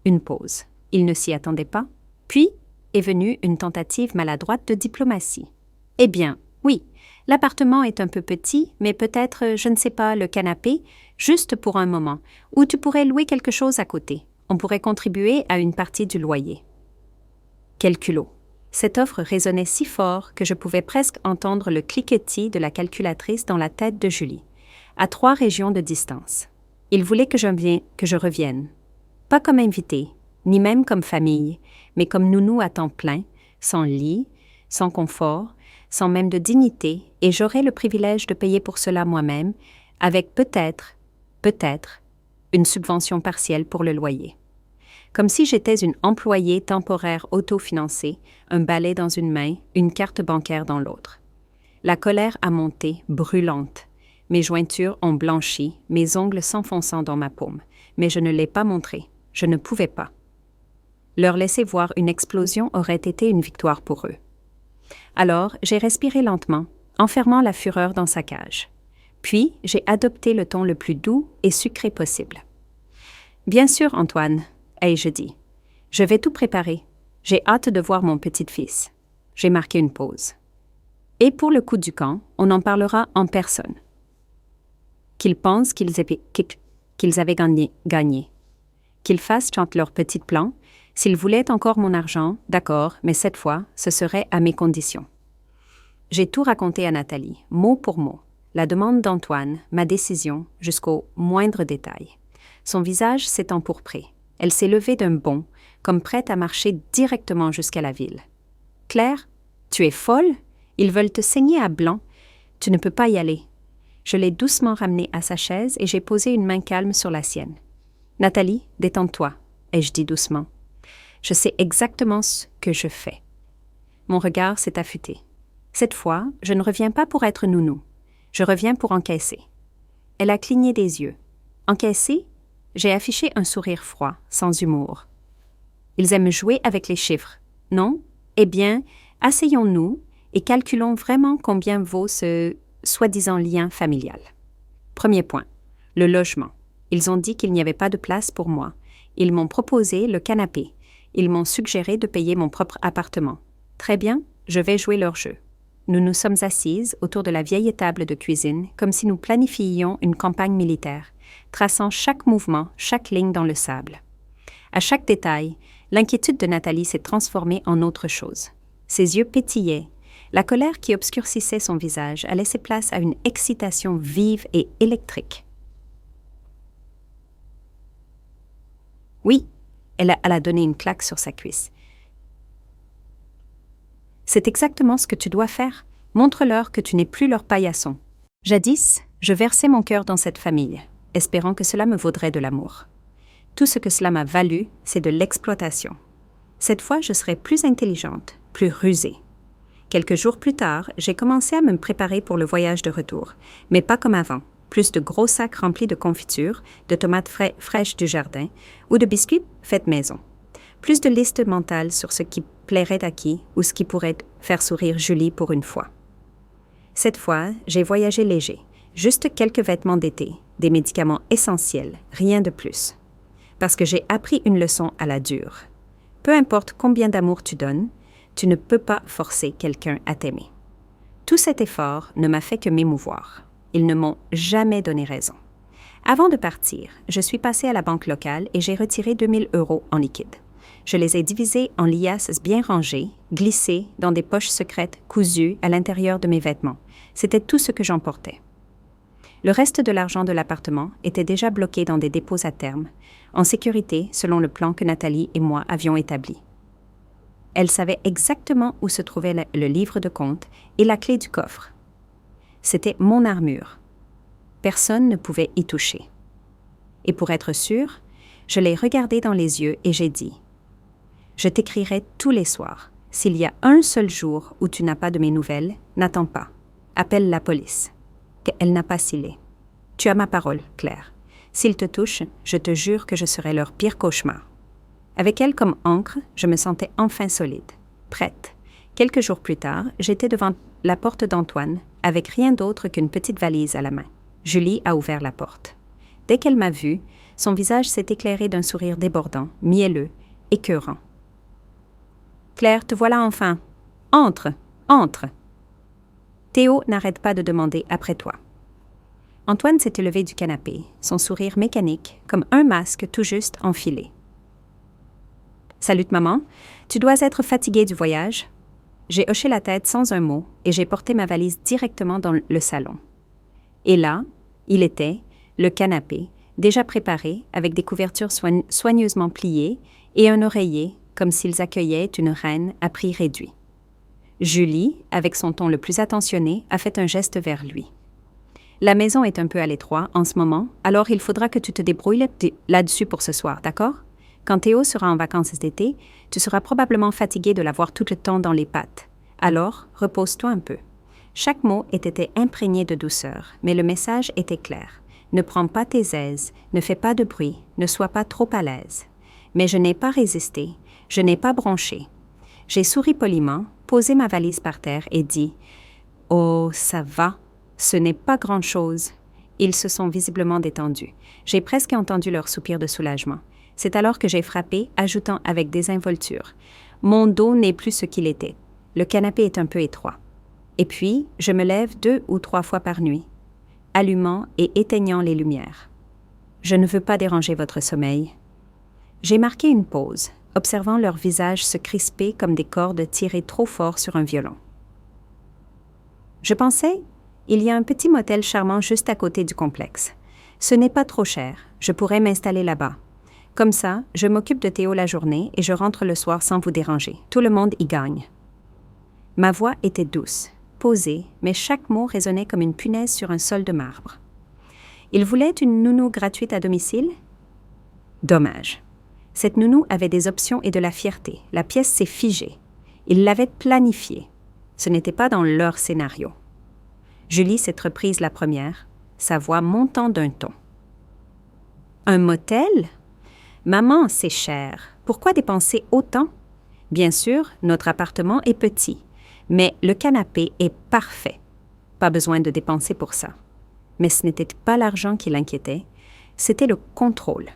A: Une pause. Il ne s'y attendait pas. Puis est venue une tentative maladroite de diplomatie. « Eh bien, oui, l'appartement est un peu petit, mais peut-être, je ne sais pas, le canapé, juste pour un moment, ou tu pourrais louer quelque chose à côté. On pourrait contribuer à une partie du loyer. » Quel culot! Cette offre résonnait si fort que je pouvais presque entendre le cliquetis de la calculatrice dans la tête de Julie, à 3 régions de distance. Il voulait que je revienne. Pas comme invité, ni même comme famille, mais comme nounou à temps plein, sans lit, sans confort, sans même de dignité, et j'aurais le privilège de payer pour cela moi-même, avec peut-être, une subvention partielle pour le loyer. Comme si j'étais une employée temporaire autofinancée, un balai dans une main, une carte bancaire dans l'autre. La colère a monté, brûlante. Mes jointures ont blanchi, mes ongles s'enfonçant dans ma paume, mais je ne l'ai pas montré. Je ne pouvais pas. Leur laisser voir une explosion aurait été une victoire pour eux. Alors, j'ai respiré lentement, enfermant la fureur dans sa cage. Puis, j'ai adopté le ton le plus doux et sucré possible. « Bien sûr, Antoine, ai-je dit. Je vais tout préparer. J'ai hâte de voir mon petit-fils. » J'ai marqué une pause. « Et pour le coup du camp, on en parlera en personne. Qu'ils pensent qu'ils avaient gagné. Qu'ils fassent chanter leur petit plan. S'ils voulaient encore mon argent, d'accord, mais cette fois, ce serait à mes conditions. » J'ai tout raconté à Nathalie, mot pour mot. La demande d'Antoine, ma décision, jusqu'au moindre détail. Son visage s'est empourpré. Elle s'est levée d'un bond, comme prête à marcher directement jusqu'à la ville. « Claire, tu es folle? Ils veulent te saigner à blanc. Tu ne peux pas y aller. » Je l'ai doucement ramenée à sa chaise et j'ai posé une main calme sur la sienne. « Nathalie, détends-toi, » ai-je dit doucement. « Je sais exactement ce que je fais. » Mon regard s'est affûté. Cette fois, je ne reviens pas pour être nounou. Je reviens pour encaisser. Elle a cligné des yeux. Encaissé, j'ai affiché un sourire froid, sans humour. Ils aiment jouer avec les chiffres, non? Eh bien, asseyons-nous et calculons vraiment combien vaut ce soi-disant lien familial. Premier point, le logement. Ils ont dit qu'il n'y avait pas de place pour moi. Ils m'ont proposé le canapé. Ils m'ont suggéré de payer mon propre appartement. Très bien, je vais jouer leur jeu. Nous nous sommes assises autour de la vieille table de cuisine comme si nous planifiions une campagne militaire, traçant chaque mouvement, chaque ligne dans le sable. À chaque détail, l'inquiétude de Nathalie s'est transformée en autre chose. Ses yeux pétillaient. La colère qui obscurcissait son visage a laissé place à une excitation vive et électrique. Oui, elle a donné une claque sur sa cuisse. C'est exactement ce que tu dois faire. Montre-leur que tu n'es plus leur paillasson. Jadis, je versais mon cœur dans cette famille, espérant que cela me vaudrait de l'amour. Tout ce que cela m'a valu, c'est de l'exploitation. Cette fois, je serai plus intelligente, plus rusée. Quelques jours plus tard, j'ai commencé à me préparer pour le voyage de retour, mais pas comme avant. Plus de gros sacs remplis de confitures, de tomates fraîches du jardin ou de biscuits faits maison. Plus de listes mentales sur ce qui plairait à qui ou ce qui pourrait faire sourire Julie pour une fois. Cette fois, j'ai voyagé léger, juste quelques vêtements d'été, des médicaments essentiels, rien de plus. Parce que j'ai appris une leçon à la dure. Peu importe combien d'amour tu donnes, tu ne peux pas forcer quelqu'un à t'aimer. Tout cet effort ne m'a fait que m'émouvoir. Ils ne m'ont jamais donné raison. Avant de partir, je suis passée à la banque locale et j'ai retiré 2000 € en liquide. Je les ai divisés en liasses bien rangées, glissées dans des poches secrètes cousues à l'intérieur de mes vêtements. C'était tout ce que j'emportais. Le reste de l'argent de l'appartement était déjà bloqué dans des dépôts à terme, en sécurité selon le plan que Nathalie et moi avions établi. Elle savait exactement où se trouvait le livre de compte et la clé du coffre. C'était mon armure. Personne ne pouvait y toucher. Et pour être sûre, je l'ai regardée dans les yeux et j'ai dit « Je t'écrirai tous les soirs. S'il y a un seul jour où tu n'as pas de mes nouvelles, n'attends pas. Appelle la police. » Elle n'a pas scellé. « Tu as ma parole, Claire. S'ils te touchent, je te jure que je serai leur pire cauchemar. » Avec elle comme ancre, je me sentais enfin solide, prête. Quelques jours plus tard, j'étais devant la porte d'Antoine, avec rien d'autre qu'une petite valise à la main. Julie a ouvert la porte. Dès qu'elle m'a vue, son visage s'est éclairé d'un sourire débordant, mielleux, écœurant. « Claire, te voilà enfin. Entre, entre. » Théo n'arrête pas de demander après toi. Antoine s'était levé du canapé, son sourire mécanique, comme un masque tout juste enfilé. « Salut maman, tu dois être fatiguée du voyage. » J'ai hoché la tête sans un mot et j'ai porté ma valise directement dans le salon. Et là, il était, le canapé, déjà préparé avec des couvertures soigneusement pliées et un oreiller comme s'ils accueillaient une reine à prix réduit. Julie, avec son ton le plus attentionné, a fait un geste vers lui. « La maison est un peu à l'étroit en ce moment, alors il faudra que tu te débrouilles là-dessus pour ce soir, d'accord? Quand Théo sera en vacances d'été, tu seras probablement fatigué de l'avoir tout le temps dans les pattes. Alors, repose-toi un peu. » Chaque mot était imprégné de douceur, mais le message était clair. Ne prends pas tes aises, ne fais pas de bruit, ne sois pas trop à l'aise. Mais je n'ai pas résisté, je n'ai pas bronché. J'ai souri poliment, posé ma valise par terre et dit « Oh, ça va, ce n'est pas grand-chose. » Ils se sont visiblement détendus. J'ai presque entendu leur soupir de soulagement. C'est alors que j'ai frappé, ajoutant avec désinvolture « Mon dos n'est plus ce qu'il était. Le canapé est un peu étroit. » Et puis, je me lève 2 ou 3 fois par nuit, allumant et éteignant les lumières. Je ne veux pas déranger votre sommeil. J'ai marqué une pause, observant leurs visages se crisper comme des cordes tirées trop fort sur un violon. Je pensais, il y a un petit motel charmant juste à côté du complexe. Ce n'est pas trop cher, je pourrais m'installer là-bas. Comme ça, je m'occupe de Théo la journée et je rentre le soir sans vous déranger. Tout le monde y gagne. Ma voix était douce, posée, mais chaque mot résonnait comme une punaise sur un sol de marbre. Il voulait une nounou gratuite à domicile? Dommage. Cette nounou avait des options et de la fierté. La pièce s'est figée. Ils l'avaient planifiée. Ce n'était pas dans leur scénario. Julie s'est reprise la première, sa voix montant d'un ton. Un motel? Maman, c'est cher. Pourquoi dépenser autant? Bien sûr, notre appartement est petit, mais le canapé est parfait. Pas besoin de dépenser pour ça. Mais ce n'était pas l'argent qui l'inquiétait, c'était le contrôle.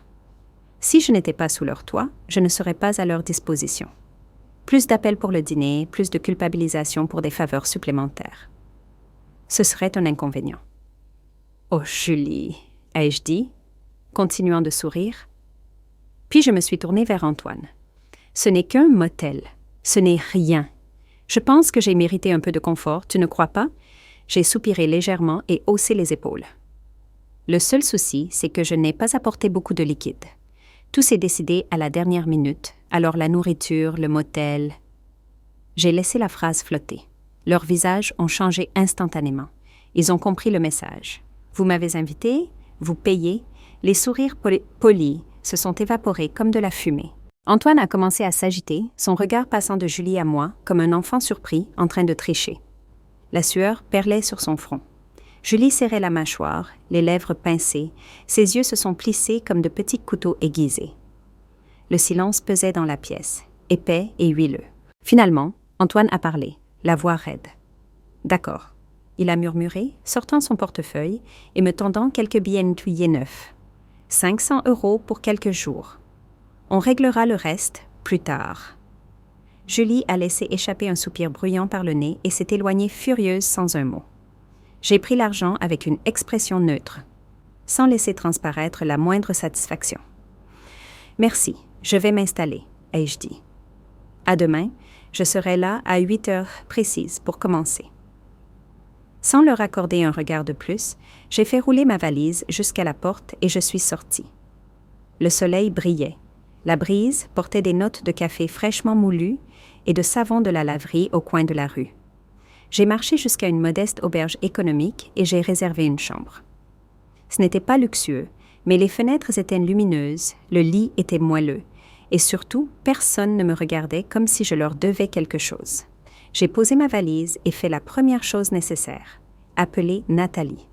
A: Si je n'étais pas sous leur toit, je ne serais pas à leur disposition. Plus d'appels pour le dîner, plus de culpabilisation pour des faveurs supplémentaires. Ce serait un inconvénient. « Oh, Julie !» ai-je dit, continuant de sourire. Puis je me suis tournée vers Antoine. « Ce n'est qu'un motel. Ce n'est rien. Je pense que j'ai mérité un peu de confort, tu ne crois pas? » J'ai soupiré légèrement et haussé les épaules. Le seul souci, c'est que je n'ai pas apporté beaucoup de liquide. Tout s'est décidé à la dernière minute, alors la nourriture, le motel... J'ai laissé la phrase flotter. Leurs visages ont changé instantanément. Ils ont compris le message. Vous m'avez invité, vous payez. Les sourires polis se sont évaporés comme de la fumée. Antoine a commencé à s'agiter, son regard passant de Julie à moi comme un enfant surpris en train de tricher. La sueur perlait sur son front. Julie serrait la mâchoire, les lèvres pincées, ses yeux se sont plissés comme de petits couteaux aiguisés. Le silence pesait dans la pièce, épais et huileux. Finalement, Antoine a parlé, la voix raide. « D'accord. » Il a murmuré, sortant son portefeuille et me tendant quelques billets nettoyés neufs. 500 € pour quelques jours. On réglera le reste plus tard. Julie a laissé échapper un soupir bruyant par le nez et s'est éloignée furieuse sans un mot. J'ai pris l'argent avec une expression neutre, sans laisser transparaître la moindre satisfaction. « Merci, je vais m'installer, » ai-je dit. « À demain, je serai là à 8 heures précises pour commencer. » Sans leur accorder un regard de plus, j'ai fait rouler ma valise jusqu'à la porte et je suis sortie. Le soleil brillait. La brise portait des notes de café fraîchement moulues et de savon de la laverie au coin de la rue. J'ai marché jusqu'à une modeste auberge économique et j'ai réservé une chambre. Ce n'était pas luxueux, mais les fenêtres étaient lumineuses, le lit était moelleux, et surtout, personne ne me regardait comme si je leur devais quelque chose. J'ai posé ma valise et fait la première chose nécessaire, appeler Nathalie.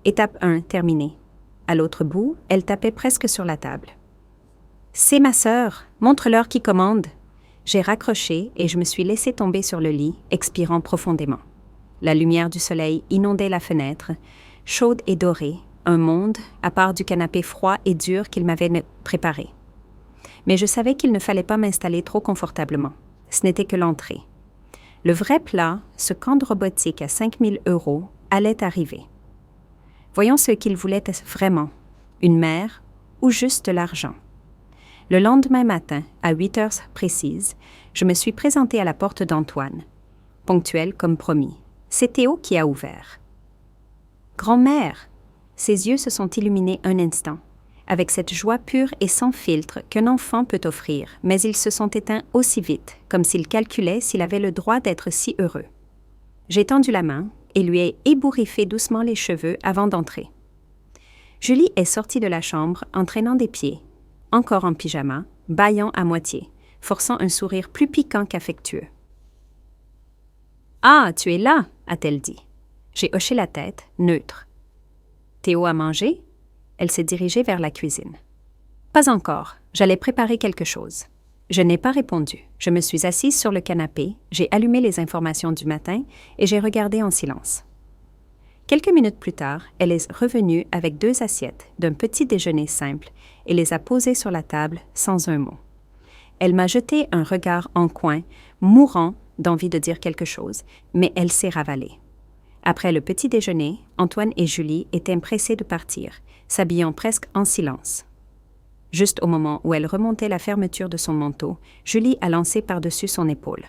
A: Étape 1 terminée. À l'autre bout, elle tapait presque sur la table. « C'est ma sœur, montre-leur qui commande !» J'ai raccroché et je me suis laissé tomber sur le lit, expirant profondément. La lumière du soleil inondait la fenêtre, chaude et dorée, un monde, à part du canapé froid et dur qu'il m'avait préparé. Mais je savais qu'il ne fallait pas m'installer trop confortablement. Ce n'était que l'entrée. Le vrai plat, ce camp de robotique à 5 000 €, allait arriver. Voyons ce qu'il voulait vraiment, une mère ou juste de l'argent. Le lendemain matin, à 8 heures précises, je me suis présentée à la porte d'Antoine. Ponctuelle comme promis. C'est Théo qui a ouvert. « Grand-mère !» Ses yeux se sont illuminés un instant, avec cette joie pure et sans filtre qu'un enfant peut offrir, mais ils se sont éteints aussi vite, comme s'il calculait s'il avait le droit d'être si heureux. J'ai tendu la main et lui ai ébouriffé doucement les cheveux avant d'entrer. Julie est sortie de la chambre en traînant des pieds, encore en pyjama, bâillant à moitié, forçant un sourire plus piquant qu'affectueux. « Ah, tu es là !» a-t-elle dit. J'ai hoché la tête, neutre. « Théo a mangé ?» Elle s'est dirigée vers la cuisine. « Pas encore, j'allais préparer quelque chose. » Je n'ai pas répondu. Je me suis assise sur le canapé, j'ai allumé les informations du matin et j'ai regardé en silence. Quelques minutes plus tard, elle est revenue avec 2 assiettes d'un petit déjeuner simple et les a posées sur la table sans un mot. Elle m'a jeté un regard en coin, mourant d'envie de dire quelque chose, mais elle s'est ravalée. Après le petit déjeuner, Antoine et Julie étaient pressés de partir, s'habillant presque en silence. Juste au moment où elle remontait la fermeture de son manteau, Julie a lancé par-dessus son épaule.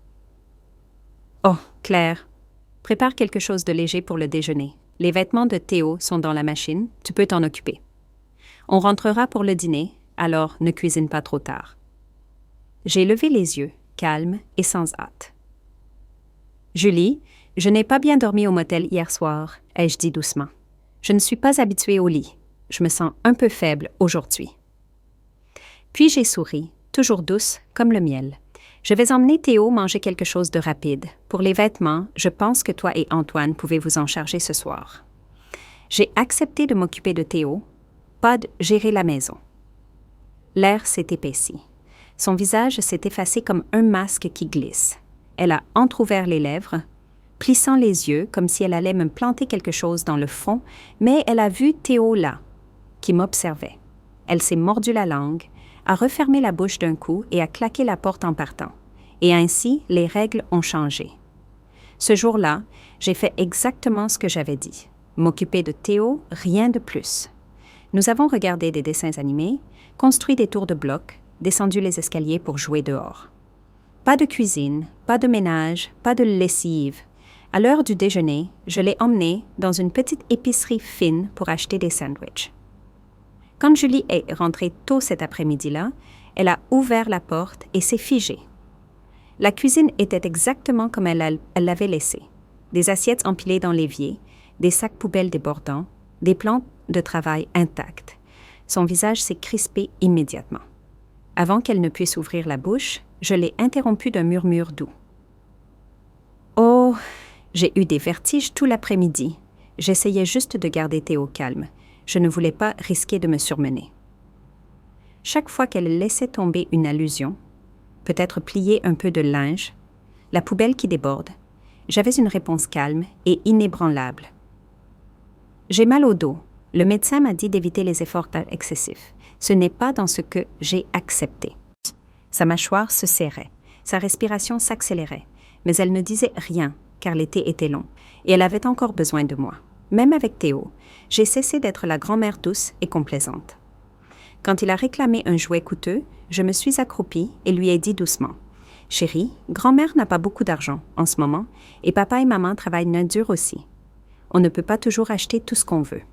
A: « Oh, Claire, prépare quelque chose de léger pour le déjeuner. Les vêtements de Théo sont dans la machine, tu peux t'en occuper. On rentrera pour le dîner, alors ne cuisine pas trop tard. » J'ai levé les yeux, calme et sans hâte. « Julie, je n'ai pas bien dormi au motel hier soir, » ai-je dit doucement. « Je ne suis pas habituée au lit. Je me sens un peu faible aujourd'hui. » Puis j'ai souri, toujours douce comme le miel. « Je vais emmener Théo manger quelque chose de rapide. Pour les vêtements, je pense que toi et Antoine pouvez vous en charger ce soir. » J'ai accepté de m'occuper de Théo, pas de gérer la maison. L'air s'est épaissi. Son visage s'est effacé comme un masque qui glisse. Elle a entrouvert les lèvres, plissant les yeux comme si elle allait me planter quelque chose dans le front, mais elle a vu Théo là, qui m'observait. Elle s'est mordu la langue, a refermé la bouche d'un coup et a claqué la porte en partant. Et ainsi, les règles ont changé. Ce jour-là, j'ai fait exactement ce que j'avais dit. M'occuper de Théo, rien de plus. Nous avons regardé des dessins animés, construit des tours de blocs, descendu les escaliers pour jouer dehors. Pas de cuisine, pas de ménage, pas de lessive. À l'heure du déjeuner, je l'ai emmenée dans une petite épicerie fine pour acheter des sandwichs. Quand Julie est rentrée tôt cet après-midi-là, elle a ouvert la porte et s'est figée. La cuisine était exactement comme elle l'avait laissée. Des assiettes empilées dans l'évier, des sacs poubelles débordants, des plans de travail intacts. Son visage s'est crispé immédiatement. Avant qu'elle ne puisse ouvrir la bouche, je l'ai interrompue d'un murmure doux. « Oh, j'ai eu des vertiges tout l'après-midi. J'essayais juste de garder Théo calme. Je ne voulais pas risquer de me surmener. » Chaque fois qu'elle laissait tomber une allusion, peut-être plier un peu de linge, la poubelle qui déborde, j'avais une réponse calme et inébranlable. « J'ai mal au dos. Le médecin m'a dit d'éviter les efforts excessifs. Ce n'est pas dans ce que j'ai accepté. » Sa mâchoire se serrait, sa respiration s'accélérait, mais elle ne disait rien, car l'été était long, et elle avait encore besoin de moi. Même avec Théo, j'ai cessé d'être la grand-mère douce et complaisante. Quand il a réclamé un jouet coûteux, je me suis accroupie et lui ai dit doucement « Chérie, grand-mère n'a pas beaucoup d'argent en ce moment, et papa et maman travaillent dur aussi. On ne peut pas toujours acheter tout ce qu'on veut. »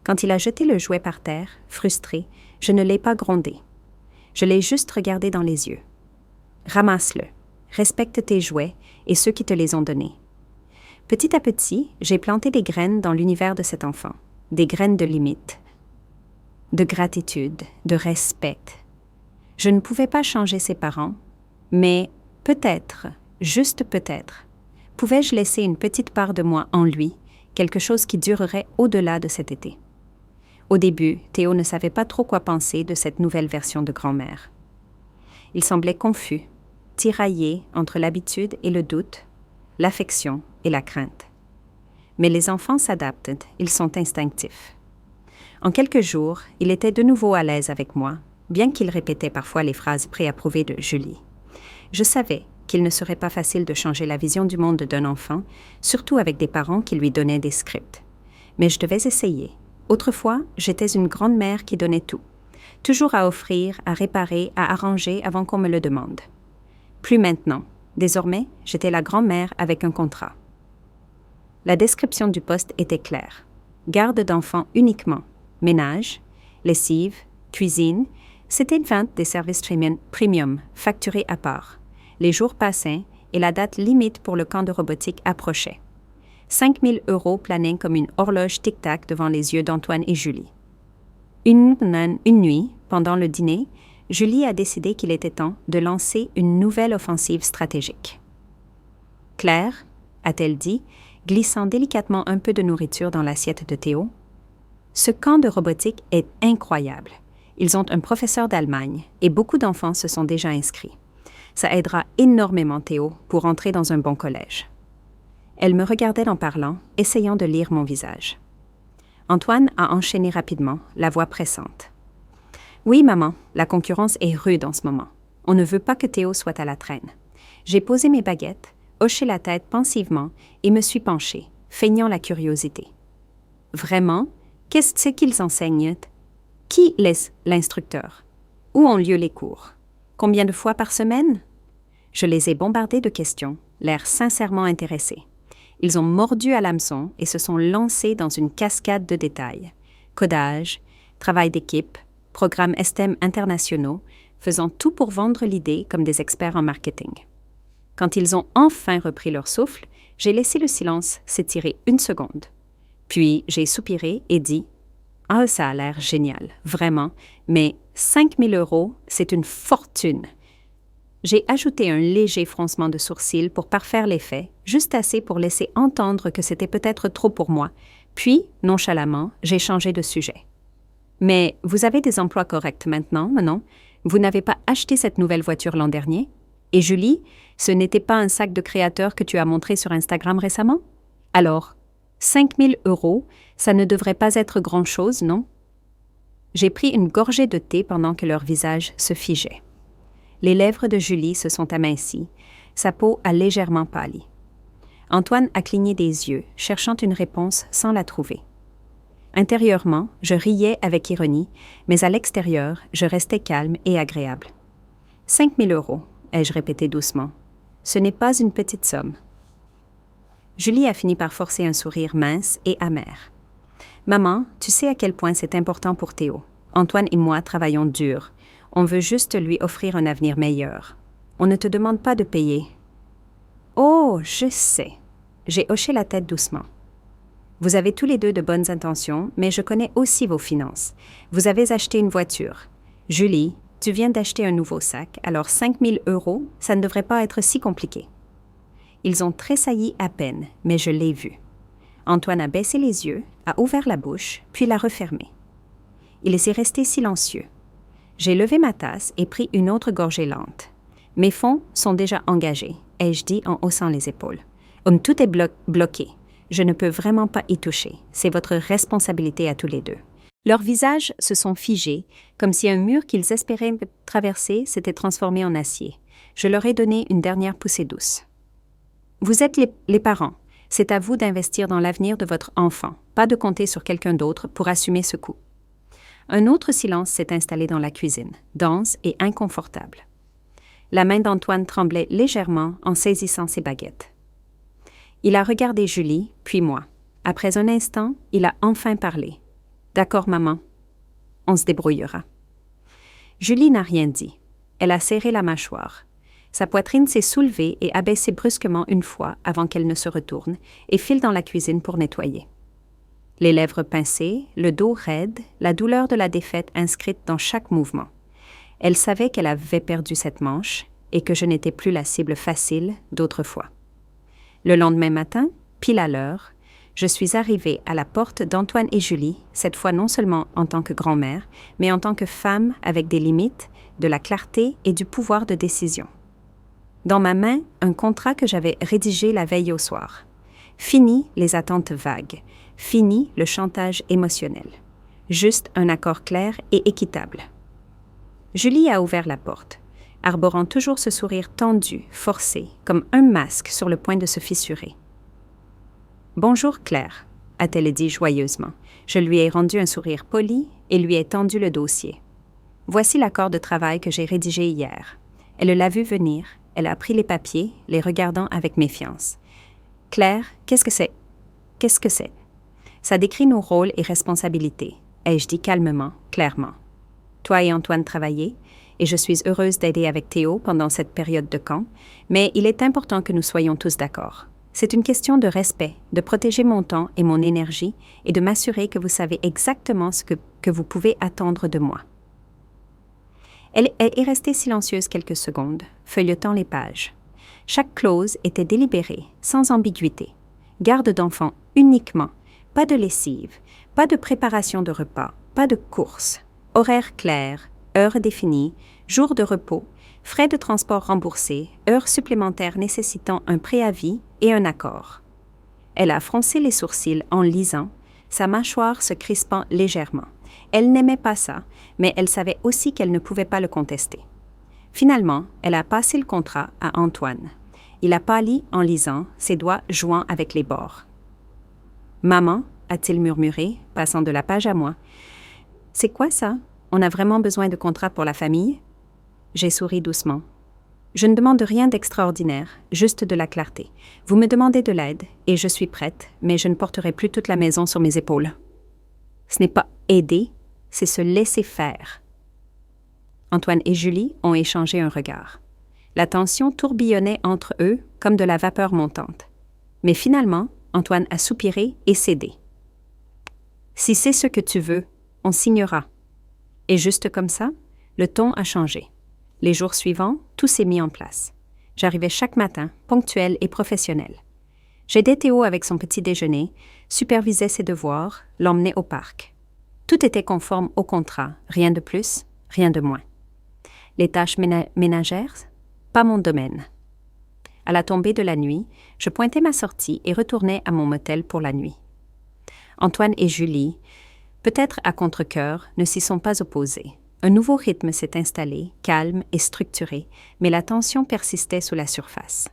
A: Quand il a jeté le jouet par terre, frustré, je ne l'ai pas grondé. Je l'ai juste regardé dans les yeux. « Ramasse-le, respecte tes jouets et ceux qui te les ont donnés. » Petit à petit, j'ai planté des graines dans l'univers de cet enfant, des graines de limites, de gratitude, de respect. Je ne pouvais pas changer ses parents, mais peut-être, juste peut-être, pouvais-je laisser une petite part de moi en lui, quelque chose qui durerait au-delà de cet été. Au début, Théo ne savait pas trop quoi penser de cette nouvelle version de grand-mère. Il semblait confus, tiraillé entre l'habitude et le doute, l'affection et la crainte. Mais les enfants s'adaptent, ils sont instinctifs. En quelques jours, il était de nouveau à l'aise avec moi, bien qu'il répétait parfois les phrases préapprouvées de Julie. Je savais qu'il ne serait pas facile de changer la vision du monde d'un enfant, surtout avec des parents qui lui donnaient des scripts. Mais je devais essayer. Autrefois, j'étais une grande-mère qui donnait tout. Toujours à offrir, à réparer, à arranger avant qu'on me le demande. Plus maintenant. Désormais, j'étais la grand-mère avec un contrat. La description du poste était claire. Garde d'enfants uniquement. Ménage, lessive, cuisine. C'était une vente des services premium, facturés à part. Les jours passaient et la date limite pour le camp de robotique approchait. 5 000 € planaient comme une horloge tic-tac devant les yeux d'Antoine et Julie. Une nuit, pendant le dîner, Julie a décidé qu'il était temps de lancer une nouvelle offensive stratégique. « Claire, » a-t-elle dit, glissant délicatement un peu de nourriture dans l'assiette de Théo, « ce camp de robotique est incroyable. Ils ont un professeur d'Allemagne et beaucoup d'enfants se sont déjà inscrits. Ça aidera énormément Théo pour entrer dans un bon collège. » Elle me regardait en parlant, essayant de lire mon visage. Antoine a enchaîné rapidement, la voix pressante. « Oui, maman, la concurrence est rude en ce moment. On ne veut pas que Théo soit à la traîne. » J'ai posé mes baguettes, hoché la tête pensivement et me suis penchée, feignant la curiosité. « Vraiment? Qu'est-ce qu'ils enseignent? Qui laisse l'instructeur? Où ont lieu les cours? Combien de fois par semaine? » Je les ai bombardés de questions, l'air sincèrement intéressés. Ils ont mordu à l'hameçon et se sont lancés dans une cascade de détails. Codage, travail d'équipe, programmes STEM internationaux, faisant tout pour vendre l'idée comme des experts en marketing. Quand ils ont enfin repris leur souffle, j'ai laissé le silence s'étirer une seconde. Puis j'ai soupiré et dit « Ah, ça a l'air génial, vraiment, mais 5 000 €, c'est une fortune !» J'ai ajouté un léger froncement de sourcils pour parfaire l'effet, juste assez pour laisser entendre que c'était peut-être trop pour moi. Puis, nonchalamment, j'ai changé de sujet. Mais vous avez des emplois corrects maintenant, non? Vous n'avez pas acheté cette nouvelle voiture l'an dernier? Et Julie, ce n'était pas un sac de créateur que tu as montré sur Instagram récemment? Alors, 5 000 €, ça ne devrait pas être grand-chose, non? J'ai pris une gorgée de thé pendant que leur visage se figeait. Les lèvres de Julie se sont amincies, sa peau a légèrement pâli. Antoine a cligné des yeux, cherchant une réponse sans la trouver. Intérieurement, je riais avec ironie, mais à l'extérieur, je restais calme et agréable. 5 000 €, ai-je répété doucement. Ce n'est pas une petite somme. Julie a fini par forcer un sourire mince et amer. « Maman, tu sais à quel point c'est important pour Théo. Antoine et moi travaillons dur. On veut juste lui offrir un avenir meilleur. On ne te demande pas de payer. » « Oh, je sais. » J'ai hoché la tête doucement. « Vous avez tous les deux de bonnes intentions, mais je connais aussi vos finances. Vous avez acheté une voiture. Julie, tu viens d'acheter un nouveau sac, alors 5 000 €, ça ne devrait pas être si compliqué. » Ils ont tressailli à peine, mais je l'ai vu. Antoine a baissé les yeux, a ouvert la bouche, puis l'a refermée. Il est resté silencieux. J'ai levé ma tasse et pris une autre gorgée lente. Mes fonds sont déjà engagés, ai-je dit en haussant les épaules. Tout est bloqué. Je ne peux vraiment pas y toucher. C'est votre responsabilité à tous les deux. Leurs visages se sont figés, comme si un mur qu'ils espéraient traverser s'était transformé en acier. Je leur ai donné une dernière poussée douce. Vous êtes les parents. C'est à vous d'investir dans l'avenir de votre enfant, pas de compter sur quelqu'un d'autre pour assumer ce coût. Un autre silence s'est installé dans la cuisine, dense et inconfortable. La main d'Antoine tremblait légèrement en saisissant ses baguettes. Il a regardé Julie, puis moi. Après un instant, il a enfin parlé. « D'accord, maman. On se débrouillera. » Julie n'a rien dit. Elle a serré la mâchoire. Sa poitrine s'est soulevée et abaissée brusquement une fois avant qu'elle ne se retourne et file dans la cuisine pour nettoyer. Les lèvres pincées, le dos raide, la douleur de la défaite inscrite dans chaque mouvement. Elle savait qu'elle avait perdu cette manche et que je n'étais plus la cible facile d'autrefois. Le lendemain matin, pile à l'heure, je suis arrivée à la porte d'Antoine et Julie, cette fois non seulement en tant que grand-mère, mais en tant que femme avec des limites, de la clarté et du pouvoir de décision. Dans ma main, un contrat que j'avais rédigé la veille au soir. Fini les attentes vagues, fini le chantage émotionnel. Juste un accord clair et équitable. Julie a ouvert la porte, arborant toujours ce sourire tendu, forcé, comme un masque sur le point de se fissurer. « Bonjour Claire », a-t-elle dit joyeusement. Je lui ai rendu un sourire poli et lui ai tendu le dossier. Voici l'accord de travail que j'ai rédigé hier. Elle l'a vu venir, elle a pris les papiers, les regardant avec méfiance. « Claire, qu'est-ce que c'est? »« Qu'est-ce que c'est? » Ça décrit nos rôles et responsabilités, ai-je dit calmement, clairement. Toi et Antoine travaillez, et je suis heureuse d'aider avec Théo pendant cette période de camp, mais il est important que nous soyons tous d'accord. C'est une question de respect, de protéger mon temps et mon énergie et de m'assurer que vous savez exactement ce que vous pouvez attendre de moi. Elle est restée silencieuse quelques secondes, feuilletant les pages. Chaque clause était délibérée, sans ambiguïté. Garde d'enfants uniquement, pas de lessive, pas de préparation de repas, pas de course. Horaire clair, heures définies, jours de repos, frais de transport remboursés, heures supplémentaires nécessitant un préavis et un accord. Elle a froncé les sourcils en lisant, sa mâchoire se crispant légèrement. Elle n'aimait pas ça, mais elle savait aussi qu'elle ne pouvait pas le contester. Finalement, elle a passé le contrat à Antoine. Il a pâli en lisant, ses doigts jouant avec les bords. « Maman » a-t-il murmuré, passant de la page à moi. « C'est quoi ça? On a vraiment besoin de contrat pour la famille? » J'ai souri doucement. « Je ne demande rien d'extraordinaire, juste de la clarté. Vous me demandez de l'aide, et je suis prête, mais je ne porterai plus toute la maison sur mes épaules. » Ce n'est pas aider, c'est se laisser faire. Antoine et Julie ont échangé un regard. La tension tourbillonnait entre eux comme de la vapeur montante. Mais finalement, Antoine a soupiré et cédé. « Si c'est ce que tu veux, on signera. » Et juste comme ça, le ton a changé. Les jours suivants, tout s'est mis en place. J'arrivais chaque matin, ponctuel et professionnel. J'aidais Théo avec son petit déjeuner, supervisais ses devoirs, l'emmenais au parc. Tout était conforme au contrat, rien de plus, rien de moins. Les tâches ménagères, pas mon domaine. À la tombée de la nuit, je pointais ma sortie et retournais à mon motel pour la nuit. Antoine et Julie, peut-être à contre-cœur, ne s'y sont pas opposés. Un nouveau rythme s'est installé, calme et structuré, mais la tension persistait sous la surface.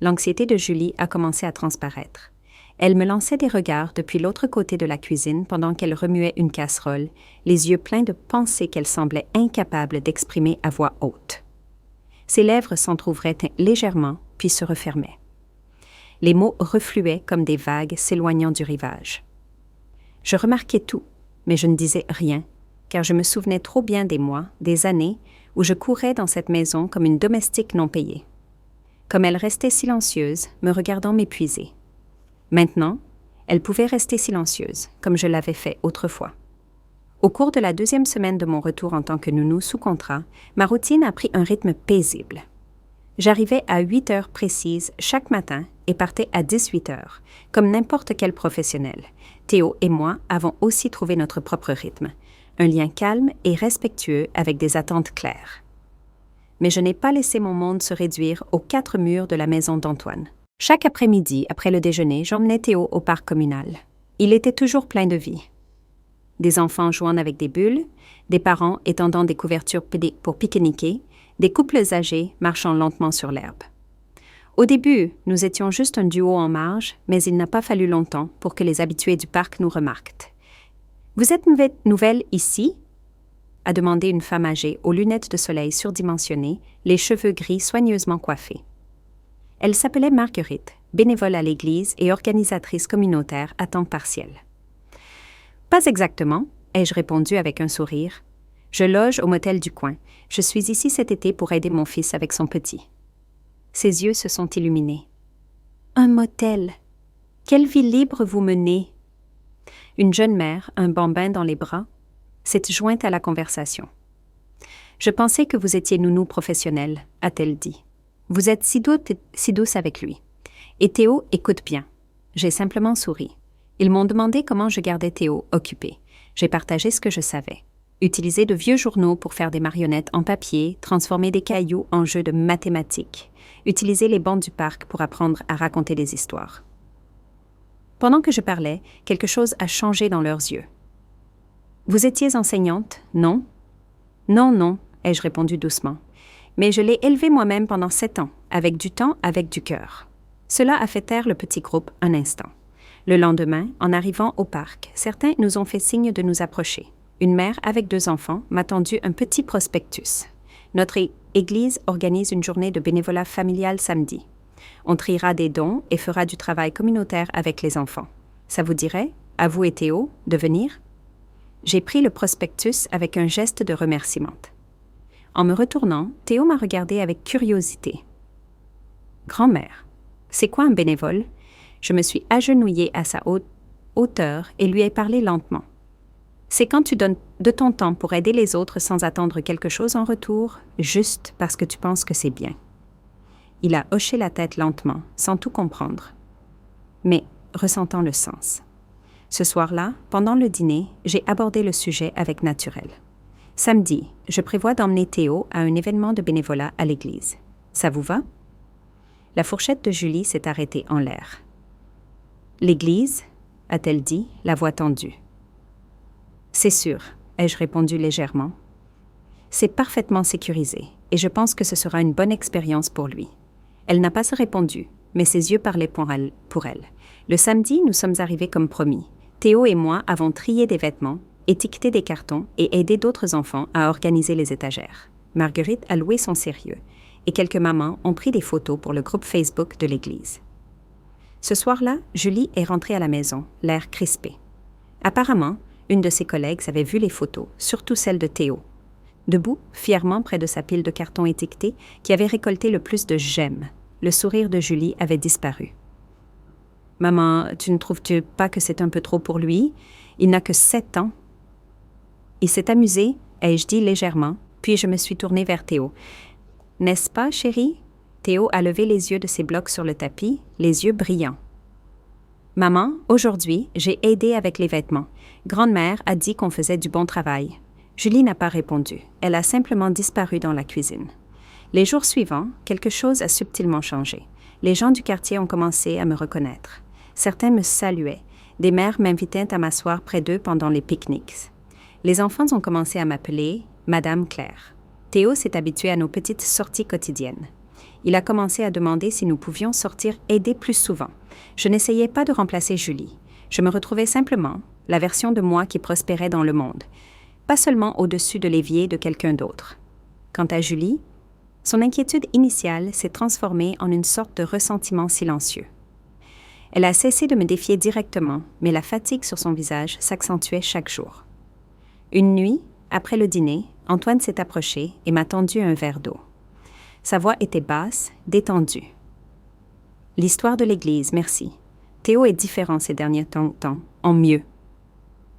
A: L'anxiété de Julie a commencé à transparaître. Elle me lançait des regards depuis l'autre côté de la cuisine pendant qu'elle remuait une casserole, les yeux pleins de pensées qu'elle semblait incapable d'exprimer à voix haute. Ses lèvres s'entr'ouvraient légèrement, puis se refermaient. Les mots refluaient comme des vagues s'éloignant du rivage. Je remarquais tout, mais je ne disais rien, car je me souvenais trop bien des mois, des années, où je courais dans cette maison comme une domestique non payée. Comme elle restait silencieuse, me regardant m'épuiser. Maintenant, elle pouvait rester silencieuse, comme je l'avais fait autrefois. Au cours de la 2e semaine de mon retour en tant que nounou sous contrat, ma routine a pris un rythme paisible. J'arrivais à 8 heures précises chaque matin et partais à 18 heures, comme n'importe quel professionnel. Théo et moi avons aussi trouvé notre propre rythme, un lien calme et respectueux avec des attentes claires. Mais je n'ai pas laissé mon monde se réduire aux 4 murs de la maison d'Antoine. Chaque après-midi, après le déjeuner, j'emmenais Théo au parc communal. Il était toujours plein de vie. Des enfants jouant avec des bulles, des parents étendant des couvertures pour pique-niquer, des couples âgés marchant lentement sur l'herbe. Au début, nous étions juste un duo en marge, mais il n'a pas fallu longtemps pour que les habitués du parc nous remarquent. « Vous êtes nouvelle ici ?» a demandé une femme âgée aux lunettes de soleil surdimensionnées, les cheveux gris soigneusement coiffés. Elle s'appelait Marguerite, bénévole à l'église et organisatrice communautaire à temps partiel. « Pas exactement, » ai-je répondu avec un sourire. « Je loge au motel du coin. Je suis ici cet été pour aider mon fils avec son petit. » Ses yeux se sont illuminés. « Un motel! Quelle vie libre vous menez! » Une jeune mère, un bambin dans les bras, s'est jointe à la conversation. « Je pensais que vous étiez nounou professionnelle, » a-t-elle dit. « Vous êtes si douce avec lui. Et Théo écoute bien. » J'ai simplement souri. Ils m'ont demandé comment je gardais Théo occupé. J'ai partagé ce que je savais. Utiliser de vieux journaux pour faire des marionnettes en papier, transformer des cailloux en jeux de mathématiques, utiliser les bancs du parc pour apprendre à raconter des histoires. Pendant que je parlais, quelque chose a changé dans leurs yeux. « Vous étiez enseignante, non? »« Non, non, » ai-je répondu doucement. « Mais je l'ai élevé moi-même pendant 7 ans, avec du temps, avec du cœur. » Cela a fait taire le petit groupe un instant. Le lendemain, en arrivant au parc, certains nous ont fait signe de nous approcher. Une mère avec 2 enfants m'a tendu un petit prospectus. Notre église organise une journée de bénévolat familial samedi. On triera des dons et fera du travail communautaire avec les enfants. Ça vous dirait, à vous et Théo, de venir? J'ai pris le prospectus avec un geste de remerciement. En me retournant, Théo m'a regardé avec curiosité. « Grand-mère, c'est quoi un bénévole? » Je me suis agenouillée à sa hauteur et lui ai parlé lentement. « C'est quand tu donnes de ton temps pour aider les autres sans attendre quelque chose en retour, juste parce que tu penses que c'est bien. » Il a hoché la tête lentement, sans tout comprendre, mais ressentant le sens. Ce soir-là, pendant le dîner, j'ai abordé le sujet avec naturel. Samedi, je prévois d'emmener Théo à un événement de bénévolat à l'église. Ça vous va? La fourchette de Julie s'est arrêtée en l'air. « L'église ?» a-t-elle dit, la voix tendue. « C'est sûr, » ai-je répondu légèrement. « C'est parfaitement sécurisé, et je pense que ce sera une bonne expérience pour lui. » Elle n'a pas répondu, mais ses yeux parlaient pour elle. Le samedi, nous sommes arrivés comme promis. Théo et moi avons trié des vêtements, étiqueté des cartons et aidé d'autres enfants à organiser les étagères. Marguerite a loué son sérieux, et quelques mamans ont pris des photos pour le groupe Facebook de l'église. Ce soir-là, Julie est rentrée à la maison, l'air crispé. Apparemment, une de ses collègues avait vu les photos, surtout celle de Théo. Debout, fièrement près de sa pile de cartons étiquetés, qui avait récolté le plus de j'aime, le sourire de Julie avait disparu. « Maman, tu ne trouves-tu pas que c'est un peu trop pour lui? Il n'a que 7 ans. » Il s'est amusé, ai-je dit légèrement, puis je me suis tournée vers Théo. « N'est-ce pas, chérie? » Théo a levé les yeux de ses blocs sur le tapis, les yeux brillants. Maman, aujourd'hui, j'ai aidé avec les vêtements. Grand-mère a dit qu'on faisait du bon travail. Julie n'a pas répondu. Elle a simplement disparu dans la cuisine. Les jours suivants, quelque chose a subtilement changé. Les gens du quartier ont commencé à me reconnaître. Certains me saluaient. Des mères m'invitaient à m'asseoir près d'eux pendant les pique-niques. Les enfants ont commencé à m'appeler Madame Claire. Théo s'est habitué à nos petites sorties quotidiennes. Il a commencé à demander si nous pouvions sortir aider plus souvent. Je n'essayais pas de remplacer Julie. Je me retrouvais simplement la version de moi qui prospérait dans le monde, pas seulement au-dessus de l'évier de quelqu'un d'autre. Quant à Julie, son inquiétude initiale s'est transformée en une sorte de ressentiment silencieux. Elle a cessé de me défier directement, mais la fatigue sur son visage s'accentuait chaque jour. Une nuit, après le dîner, Antoine s'est approché et m'a tendu un verre d'eau. Sa voix était basse, détendue. « L'histoire de l'Église, merci. Théo est différent ces derniers temps, en mieux. »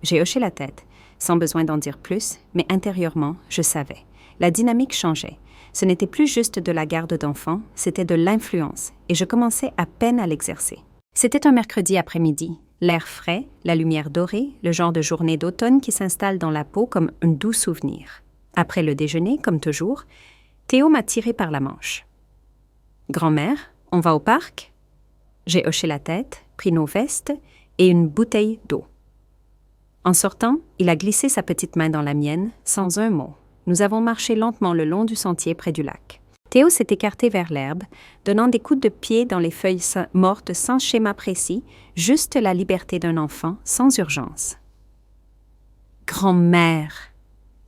A: J'ai hoché la tête, sans besoin d'en dire plus, mais intérieurement, je savais. La dynamique changeait. Ce n'était plus juste de la garde d'enfants, c'était de l'influence, et je commençais à peine à l'exercer. C'était un mercredi après-midi. L'air frais, la lumière dorée, le genre de journée d'automne qui s'installe dans la peau comme un doux souvenir. Après le déjeuner, comme toujours, Théo m'a tiré par la manche. « Grand-mère, on va au parc ?» J'ai hoché la tête, pris nos vestes et une bouteille d'eau. En sortant, il a glissé sa petite main dans la mienne, sans un mot. Nous avons marché lentement le long du sentier près du lac. Théo s'est écarté vers l'herbe, donnant des coups de pied dans les feuilles mortes sans schéma précis, juste la liberté d'un enfant, sans urgence. « Grand-mère !»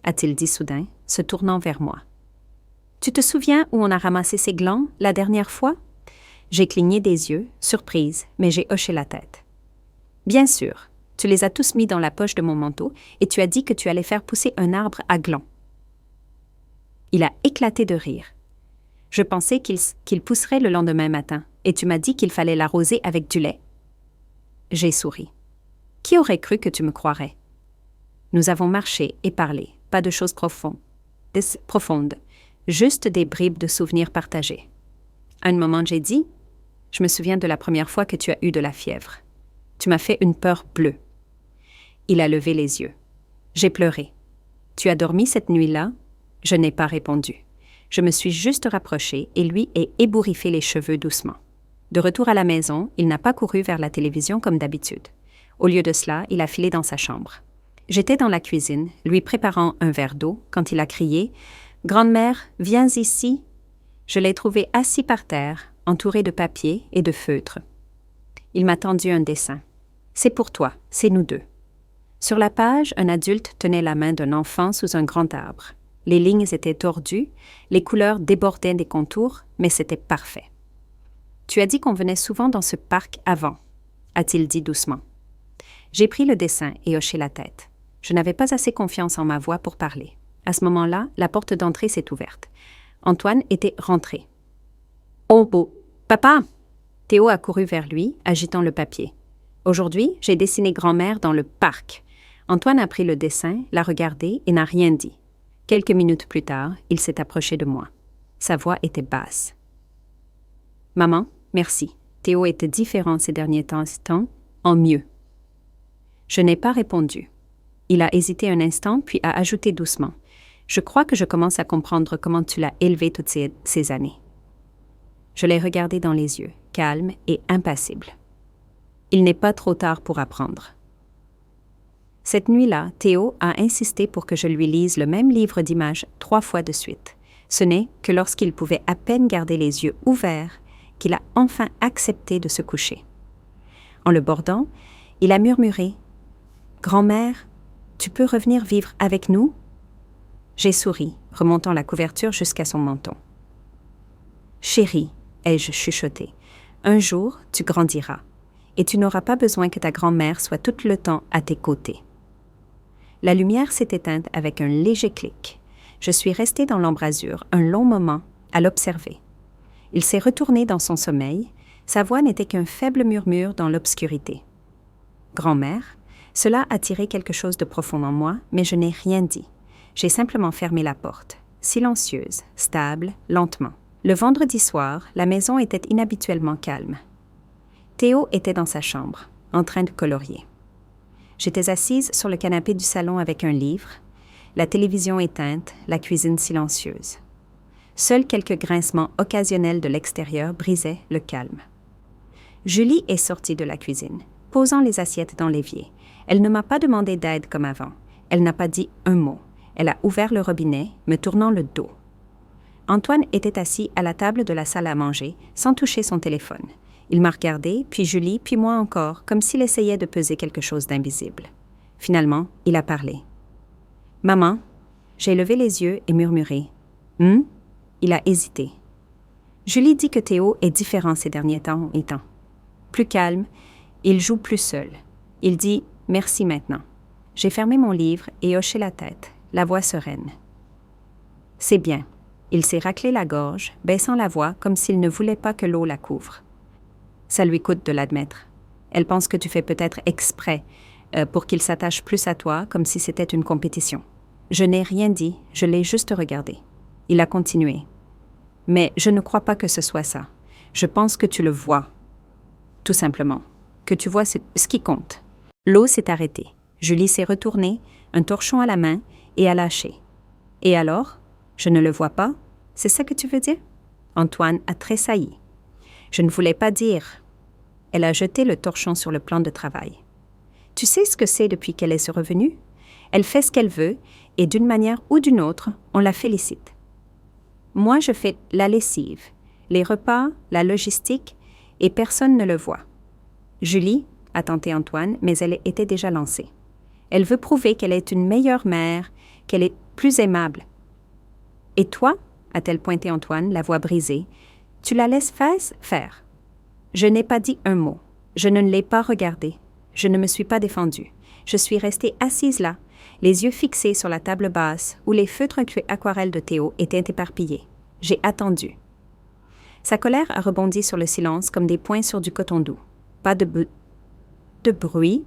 A: a-t-il dit soudain, se tournant vers moi. « Tu te souviens où on a ramassé ces glands la dernière fois ?» J'ai cligné des yeux, surprise, mais j'ai hoché la tête. « Bien sûr, tu les as tous mis dans la poche de mon manteau et tu as dit que tu allais faire pousser un arbre à glands. » Il a éclaté de rire. « Je pensais qu'il pousserait le lendemain matin et tu m'as dit qu'il fallait l'arroser avec du lait. » J'ai souri. « Qui aurait cru que tu me croirais ?» Nous avons marché et parlé, pas de choses profondes, juste des bribes de souvenirs partagés. À un moment, j'ai dit « Je me souviens de la première fois que tu as eu de la fièvre. Tu m'as fait une peur bleue. » Il a levé les yeux. J'ai pleuré. « Tu as dormi cette nuit-là ?» Je n'ai pas répondu. Je me suis juste rapprochée et lui ai ébouriffé les cheveux doucement. De retour à la maison, il n'a pas couru vers la télévision comme d'habitude. Au lieu de cela, il a filé dans sa chambre. J'étais dans la cuisine, lui préparant un verre d'eau, quand il a crié « Grand-mère, viens ici !» Je l'ai trouvé assis par terre, entouré de papier et de feutres. Il m'a tendu un dessin. « C'est pour toi, c'est nous deux. » Sur la page, un adulte tenait la main d'un enfant sous un grand arbre. Les lignes étaient tordues, les couleurs débordaient des contours, mais c'était parfait. « Tu as dit qu'on venait souvent dans ce parc avant, » a-t-il dit doucement. J'ai pris le dessin et hoché la tête. Je n'avais pas assez confiance en ma voix pour parler. À ce moment-là, la porte d'entrée s'est ouverte. Antoine était rentré. « Oh, beau! Papa !» Théo a couru vers lui, agitant le papier. « Aujourd'hui, j'ai dessiné grand-mère dans le parc. » Antoine a pris le dessin, l'a regardé et n'a rien dit. Quelques minutes plus tard, il s'est approché de moi. Sa voix était basse. « Maman, merci. Théo était différent ces derniers temps, en mieux. » Je n'ai pas répondu. Il a hésité un instant, puis a ajouté doucement. « Je crois que je commence à comprendre comment tu l'as élevé toutes ces années. » Je l'ai regardé dans les yeux, calme et impassible. Il n'est pas trop tard pour apprendre. Cette nuit-là, Théo a insisté pour que je lui lise le même livre d'images 3 fois de suite. Ce n'est que lorsqu'il pouvait à peine garder les yeux ouverts qu'il a enfin accepté de se coucher. En le bordant, il a murmuré « Grand-mère, tu peux revenir vivre avec nous ?» J'ai souri, remontant la couverture jusqu'à son menton. « Chérie, ai-je chuchoté, un jour tu grandiras, et tu n'auras pas besoin que ta grand-mère soit tout le temps à tes côtés. » La lumière s'est éteinte avec un léger clic. Je suis restée dans l'embrasure un long moment à l'observer. Il s'est retourné dans son sommeil, sa voix n'était qu'un faible murmure dans l'obscurité. « Grand-mère ?» Cela a tiré quelque chose de profond en moi, mais je n'ai rien dit. J'ai simplement fermé la porte, silencieuse, stable, lentement. Le vendredi soir, la maison était inhabituellement calme. Théo était dans sa chambre. en train de colorier. J'étais assise sur le canapé du salon avec un livre, la télévision éteinte, la cuisine silencieuse. Seuls quelques grincements occasionnels de l'extérieur brisaient le calme. Julie est sortie de la cuisine, posant les assiettes dans l'évier. Elle ne m'a pas demandé d'aide comme avant. Elle n'a pas dit un mot. Elle a ouvert le robinet, me tournant le dos. Antoine était assis à la table de la salle à manger, sans toucher son téléphone. Il m'a regardé, puis Julie, puis moi encore, comme s'il essayait de peser quelque chose d'invisible. Finalement, il a parlé. « Maman ?» J'ai levé les yeux et murmuré. « Il a hésité. Julie dit que Théo est différent ces derniers temps. Plus calme, il joue plus seul. Il dit « merci maintenant ». J'ai fermé mon livre et hoché la tête, la voix sereine. « C'est bien. » Il s'est raclé la gorge, baissant la voix comme s'il ne voulait pas que l'eau la couvre. Ça lui coûte de l'admettre. Elle pense que tu fais peut-être exprès pour qu'il s'attache plus à toi, comme si c'était une compétition. Je n'ai rien dit, je l'ai juste regardé. Il a continué. Mais je ne crois pas que ce soit ça. Je pense que tu le vois. Tout simplement. Que tu vois ce qui compte. L'eau s'est arrêtée. Julie s'est retournée, un torchon à la main, et a lâché. Et alors? Je ne le vois pas? C'est ça que tu veux dire? Antoine a tressailli. Je ne voulais pas dire. Elle a jeté le torchon sur le plan de travail. Tu sais ce que c'est depuis qu'elle est revenue? Elle fait ce qu'elle veut, et d'une manière ou d'une autre, on la félicite. Moi, je fais la lessive, les repas, la logistique, et personne ne le voit. Julie, a tenté Antoine, mais elle était déjà lancée. Elle veut prouver qu'elle est une meilleure mère, qu'elle est plus aimable. Et toi, a-t-elle pointé Antoine, la voix brisée, tu la laisses faire. Je n'ai pas dit un mot. Je ne l'ai pas regardée. Je ne me suis pas défendue. Je suis restée assise là, les yeux fixés sur la table basse où les feutres aquarelles de Théo étaient éparpillés. J'ai attendu. Sa colère a rebondi sur le silence comme des points sur du coton doux. Pas de bruit,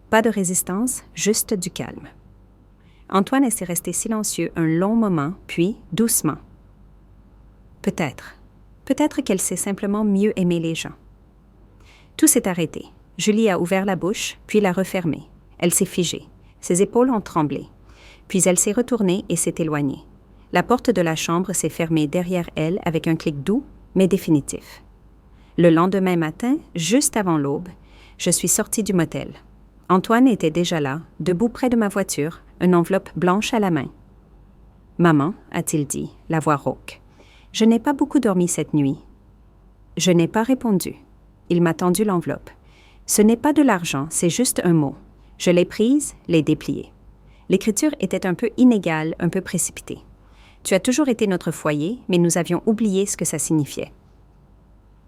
A: pas de résistance, juste du calme. Antoine est resté silencieux un long moment, puis, doucement. Peut-être qu'elle sait simplement mieux aimer les gens. Tout s'est arrêté. Julie a ouvert la bouche, puis l'a refermée. Elle s'est figée. Ses épaules ont tremblé. Puis elle s'est retournée et s'est éloignée. La porte de la chambre s'est fermée derrière elle avec un clic doux, mais définitif. Le lendemain matin, juste avant l'aube, je suis sortie du motel. Antoine était déjà là, debout près de ma voiture, une enveloppe blanche à la main. « Maman », a-t-il dit, la voix rauque, « je n'ai pas beaucoup dormi cette nuit. » Je n'ai pas répondu. Il m'a tendu l'enveloppe. « Ce n'est pas de l'argent, c'est juste un mot. » Je l'ai prise, l'ai dépliée. L'écriture était un peu inégale, un peu précipitée. « Tu as toujours été notre foyer, mais nous avions oublié ce que ça signifiait. »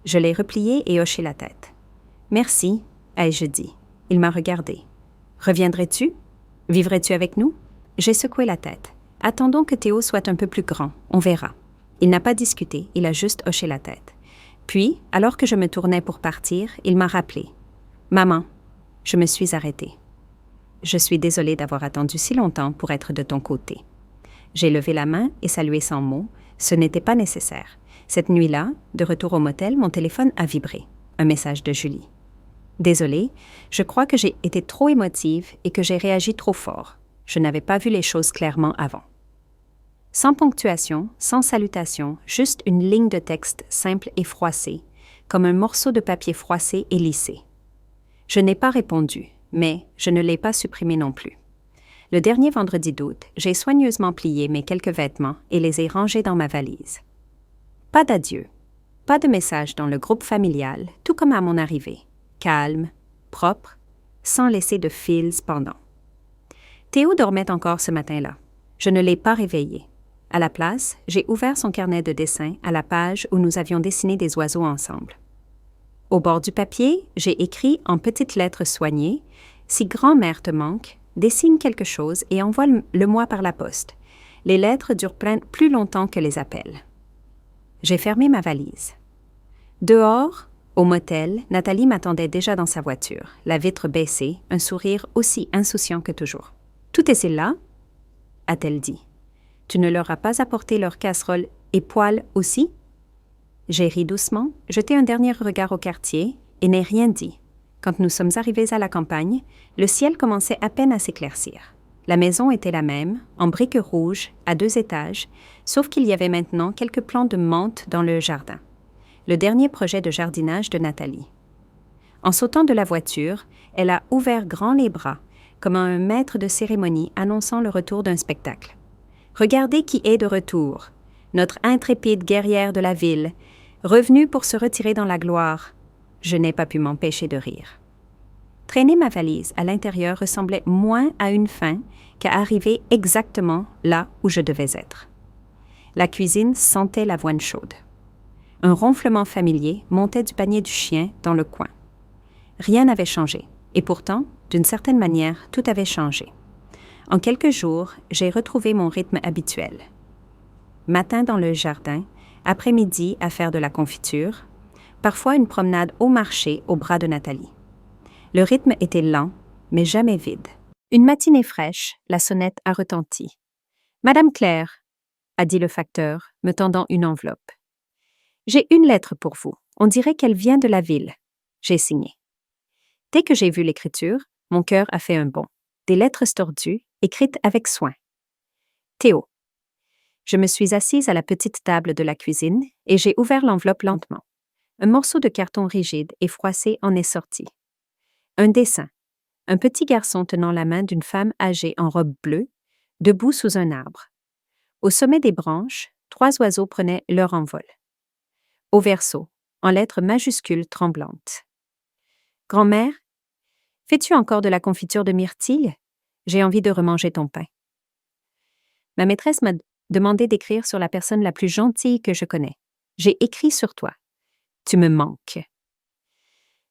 A: Je l'ai repliée et hoché la tête. « Merci », ai-je dit. Il m'a regardé. « Reviendrais-tu? Vivrais-tu avec nous? » J'ai secoué la tête. « Attendons que Théo soit un peu plus grand, on verra. » Il n'a pas discuté, il a juste hoché la tête. Puis, alors que je me tournais pour partir, il m'a rappelé. « Maman, je me suis arrêtée. Je suis désolée d'avoir attendu si longtemps pour être de ton côté. » J'ai levé la main et salué sans mots. Ce n'était pas nécessaire. Cette nuit-là, de retour au motel, mon téléphone a vibré. Un message de Julie. « Désolée, je crois que j'ai été trop émotive et que j'ai réagi trop fort. Je n'avais pas vu les choses clairement avant. » Sans ponctuation, sans salutation, juste une ligne de texte simple et froissée, comme un morceau de papier froissé et lissé. Je n'ai pas répondu, mais je ne l'ai pas supprimé non plus. Le dernier vendredi d'août, j'ai soigneusement plié mes quelques vêtements et les ai rangés dans ma valise. Pas d'adieu, pas de message dans le groupe familial, tout comme à mon arrivée. Calme, propre, sans laisser de fils pendant. Théo dormait encore ce matin-là. Je ne l'ai pas réveillé. À la place, j'ai ouvert son carnet de dessin à la page où nous avions dessiné des oiseaux ensemble. Au bord du papier, j'ai écrit en petites lettres soignées « Si grand-mère te manque, dessine quelque chose et envoie-le-moi par la poste. Les lettres durent plus longtemps que les appels. » J'ai fermé ma valise. Dehors, au motel, Nathalie m'attendait déjà dans sa voiture, la vitre baissée, un sourire aussi insouciant que toujours. « Tout est là ?» a-t-elle dit. « Tu ne leur as pas apporté leur casserole et poêle aussi ?» J'ai ri doucement, jeté un dernier regard au quartier et n'ai rien dit. Quand nous sommes arrivés à la campagne, le ciel commençait à peine à s'éclaircir. La maison était la même, en briques rouges, à 2 étages, sauf qu'il y avait maintenant quelques plants de menthe dans le jardin. Le dernier projet de jardinage de Nathalie. En sautant de la voiture, elle a ouvert grand les bras, comme un maître de cérémonie annonçant le retour d'un spectacle. « Regardez qui est de retour, notre intrépide guerrière de la ville, revenue pour se retirer dans la gloire. » Je n'ai pas pu m'empêcher de rire. Traîner ma valise à l'intérieur ressemblait moins à une fin qu'à arriver exactement là où je devais être. La cuisine sentait l'avoine chaude. Un ronflement familier montait du panier du chien dans le coin. Rien n'avait changé, et pourtant, d'une certaine manière, tout avait changé. En quelques jours, j'ai retrouvé mon rythme habituel. Matin dans le jardin, après-midi à faire de la confiture, parfois une promenade au marché au bras de Nathalie. Le rythme était lent, mais jamais vide. Une matinée fraîche, la sonnette a retenti. « Madame Claire », a dit le facteur, me tendant une enveloppe. « J'ai une lettre pour vous. On dirait qu'elle vient de la ville. » J'ai signé. Dès que j'ai vu l'écriture, mon cœur a fait un bond. Des lettres tordues, écrites avec soin. Théo. Je me suis assise à la petite table de la cuisine et j'ai ouvert l'enveloppe lentement. Un morceau de carton rigide et froissé en est sorti. Un dessin. Un petit garçon tenant la main d'une femme âgée en robe bleue, debout sous un arbre. Au sommet des branches, 3 oiseaux prenaient leur envol. Au verso, en lettres majuscules tremblantes. « Grand-mère, fais-tu encore de la confiture de myrtille? J'ai envie de remanger ton pain. » Ma maîtresse m'a demandé d'écrire sur la personne la plus gentille que je connais. J'ai écrit sur toi. Tu me manques.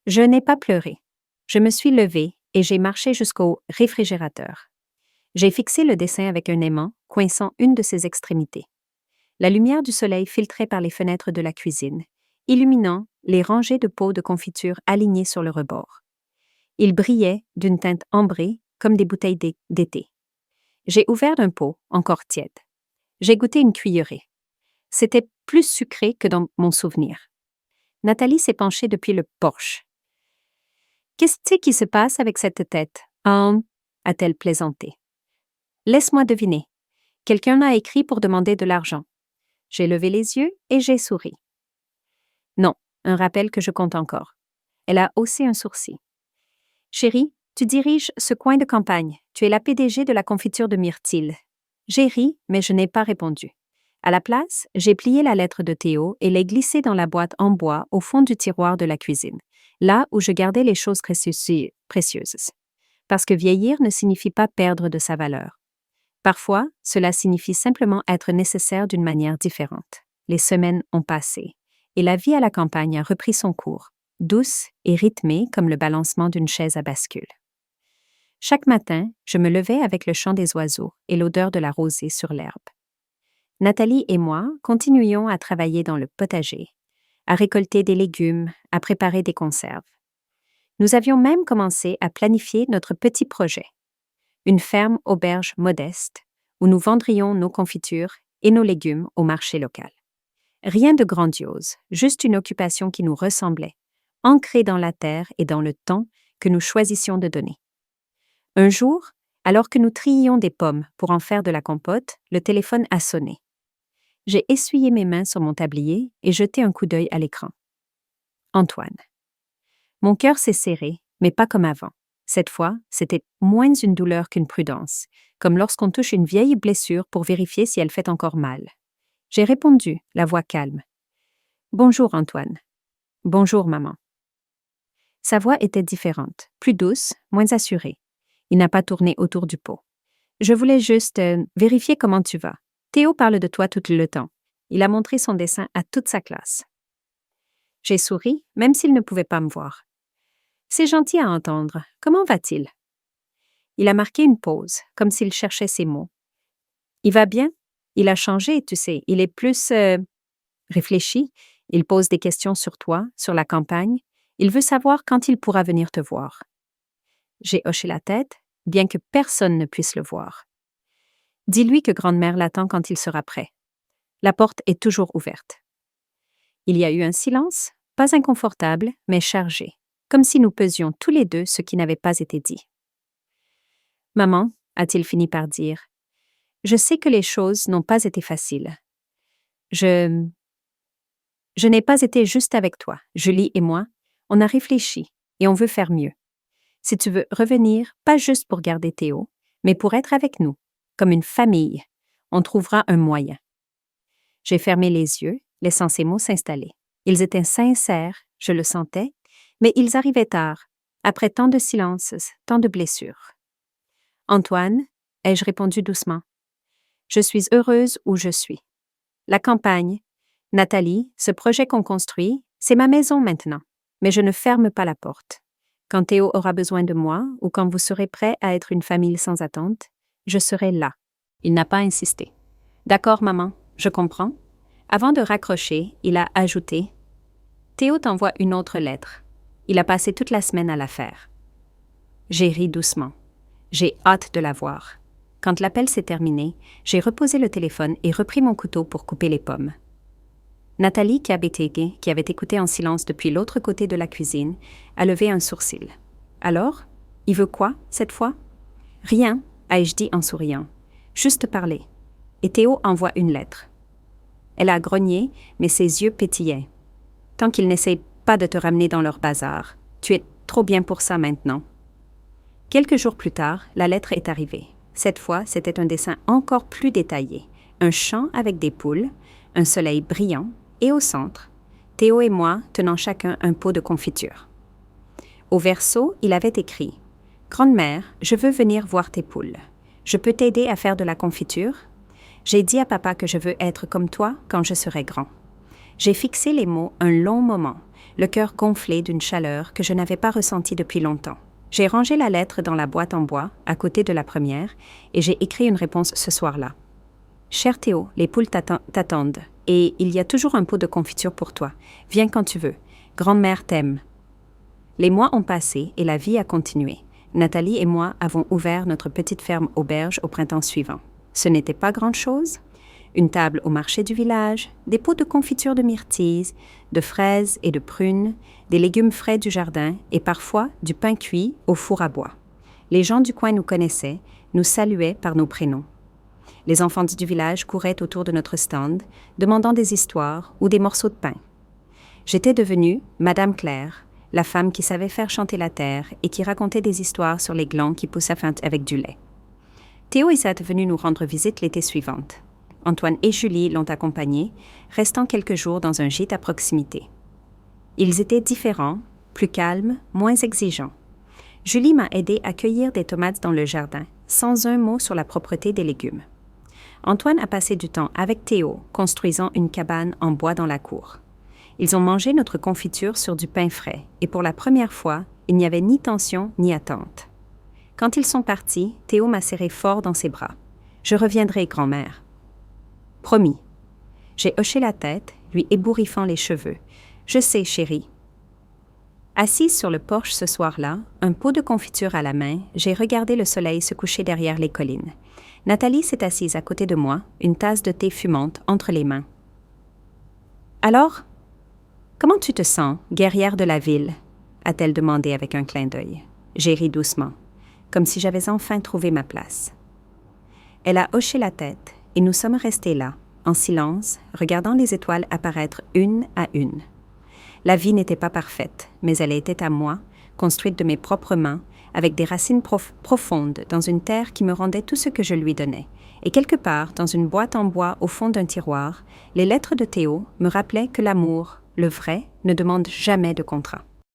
A: Je n'ai pas pleuré. Je me suis levée et j'ai marché jusqu'au réfrigérateur. J'ai fixé le dessin avec un aimant, coinçant une de ses extrémités. La lumière du soleil filtrait par les fenêtres de la cuisine, illuminant les rangées de pots de confiture alignées sur le rebord. Ils brillaient d'une teinte ambrée comme des bouteilles d'été. J'ai ouvert un pot, encore tiède. J'ai goûté une cuillerée. C'était plus sucré que dans mon souvenir. Nathalie s'est penchée depuis le porche. « Qu'est-ce qui se passe avec cette tête, hein ?» a-t-elle plaisanté. « Laisse-moi deviner. Quelqu'un a écrit pour demander de l'argent. » J'ai levé les yeux et j'ai souri. « Non, un rappel que je compte encore. » Elle a haussé un sourcil. « Chérie, tu diriges ce coin de campagne. Tu es la PDG de la confiture de myrtille. » J'ai ri, mais je n'ai pas répondu. À la place, j'ai plié la lettre de Théo et l'ai glissée dans la boîte en bois au fond du tiroir de la cuisine, là où je gardais les choses précieuses. Parce que vieillir ne signifie pas perdre de sa valeur. Parfois, cela signifie simplement être nécessaire d'une manière différente. Les semaines ont passé, et la vie à la campagne a repris son cours, douce et rythmée comme le balancement d'une chaise à bascule. Chaque matin, je me levais avec le chant des oiseaux et l'odeur de la rosée sur l'herbe. Nathalie et moi continuions à travailler dans le potager, à récolter des légumes, à préparer des conserves. Nous avions même commencé à planifier notre petit projet, une ferme auberge modeste où nous vendrions nos confitures et nos légumes au marché local. Rien de grandiose, juste une occupation qui nous ressemblait, ancrée dans la terre et dans le temps que nous choisissions de donner. Un jour, alors que nous triions des pommes pour en faire de la compote, le téléphone a sonné. J'ai essuyé mes mains sur mon tablier et jeté un coup d'œil à l'écran. Antoine. Mon cœur s'est serré, mais pas comme avant. Cette fois, c'était moins une douleur qu'une prudence, comme lorsqu'on touche une vieille blessure pour vérifier si elle fait encore mal. J'ai répondu, la voix calme. « Bonjour Antoine. »« Bonjour maman. » Sa voix était différente, plus douce, moins assurée. Il n'a pas tourné autour du pot. « Je voulais juste vérifier comment tu vas. Théo parle de toi tout le temps. Il a montré son dessin à toute sa classe. » J'ai souri, même s'il ne pouvait pas me voir. « C'est gentil à entendre. Comment va-t-il? » Il a marqué une pause, comme s'il cherchait ses mots. « Il va bien? Il a changé, tu sais. Il est plus réfléchi. Il pose des questions sur toi, sur la campagne. Il veut savoir quand il pourra venir te voir. » J'ai hoché la tête, bien que personne ne puisse le voir. « Dis-lui que grand-mère l'attend quand il sera prêt. La porte est toujours ouverte. » Il y a eu un silence, pas inconfortable, mais chargé. comme si nous pesions tous les deux ce qui n'avait pas été dit. « Maman, a-t-il fini par dire, je sais que les choses n'ont pas été faciles. Je n'ai pas été juste avec toi. Julie et moi, on a réfléchi et on veut faire mieux. Si tu veux revenir, pas juste pour garder Théo, mais pour être avec nous, comme une famille, on trouvera un moyen. » J'ai fermé les yeux, laissant ces mots s'installer. Ils étaient sincères, je le sentais, mais ils arrivaient tard, après tant de silences, tant de blessures. « Antoine, » ai-je répondu doucement, « je suis heureuse où je suis. La campagne, Nathalie, ce projet qu'on construit, c'est ma maison maintenant, mais je ne ferme pas la porte. Quand Théo aura besoin de moi ou quand vous serez prêt à être une famille sans attente, je serai là. » Il n'a pas insisté. « D'accord, maman, je comprends. » Avant de raccrocher, il a ajouté « Théo t'envoie une autre lettre. Il a passé toute la semaine à la faire. » J'ai ri doucement. J'ai hâte de la voir. Quand l'appel s'est terminé, j'ai reposé le téléphone et repris mon couteau pour couper les pommes. Nathalie, qui avait écouté en silence depuis l'autre côté de la cuisine, a levé un sourcil. « Alors, il veut quoi, cette fois? »« Rien, » ai-je dit en souriant. « Juste parler. » Et Théo envoie une lettre. Elle a grogné, mais ses yeux pétillaient. « Tant qu'ils n'essayent pas de te ramener dans leur bazar, tu es trop bien pour ça maintenant. » Quelques jours plus tard, la lettre est arrivée. Cette fois, c'était un dessin encore plus détaillé. Un champ avec des poules, un soleil brillant, et au centre, Théo et moi tenant chacun un pot de confiture. Au verso, il avait écrit « Grande-mère, je veux venir voir tes poules. Je peux t'aider à faire de la confiture? J'ai dit à papa que je veux être comme toi quand je serai grand. » J'ai fixé les mots un long moment, le cœur gonflé d'une chaleur que je n'avais pas ressentie depuis longtemps. J'ai rangé la lettre dans la boîte en bois, à côté de la première, et j'ai écrit une réponse ce soir-là. « Cher Théo, les poules t'attendent, et il y a toujours un pot de confiture pour toi. Viens quand tu veux. Grand-mère t'aime. » Les mois ont passé et la vie a continué. Nathalie et moi avons ouvert notre petite ferme auberge au printemps suivant. Ce n'était pas grand-chose. Une table au marché du village, des pots de confiture de myrtilles, de fraises et de prunes, des légumes frais du jardin et parfois du pain cuit au four à bois. Les gens du coin nous connaissaient, nous saluaient par nos prénoms. Les enfants du village couraient autour de notre stand, demandant des histoires ou des morceaux de pain. J'étais devenue Madame Claire, la femme qui savait faire chanter la terre et qui racontait des histoires sur les glands qui poussaient avec du lait. Théo est venu nous rendre visite l'été suivant. Antoine et Julie l'ont accompagné, restant quelques jours dans un gîte à proximité. Ils étaient différents, plus calmes, moins exigeants. Julie m'a aidé à cueillir des tomates dans le jardin, sans un mot sur la propreté des légumes. Antoine a passé du temps avec Théo, construisant une cabane en bois dans la cour. Ils ont mangé notre confiture sur du pain frais, et pour la première fois, il n'y avait ni tension ni attente. Quand ils sont partis, Théo m'a serré fort dans ses bras. « Je reviendrai, grand-mère. » « Promis. » J'ai hoché la tête, lui ébouriffant les cheveux. « Je sais, chérie. » Assise sur le porche ce soir-là, un pot de confiture à la main, j'ai regardé le soleil se coucher derrière les collines. Nathalie s'est assise à côté de moi, une tasse de thé fumante entre les mains. « Alors, comment tu te sens, guerrière de la ville ?» a-t-elle demandé avec un clin d'œil. J'ai ri doucement, comme si j'avais enfin trouvé ma place. Elle a hoché la tête et nous sommes restés là, en silence, regardant les étoiles apparaître une à une. La vie n'était pas parfaite, mais elle était à moi, construite de mes propres mains, avec des racines profondes dans une terre qui me rendait tout ce que je lui donnais. Et quelque part, dans une boîte en bois au fond d'un tiroir, les lettres de Théo me rappelaient que l'amour, le vrai, ne demande jamais de contrat.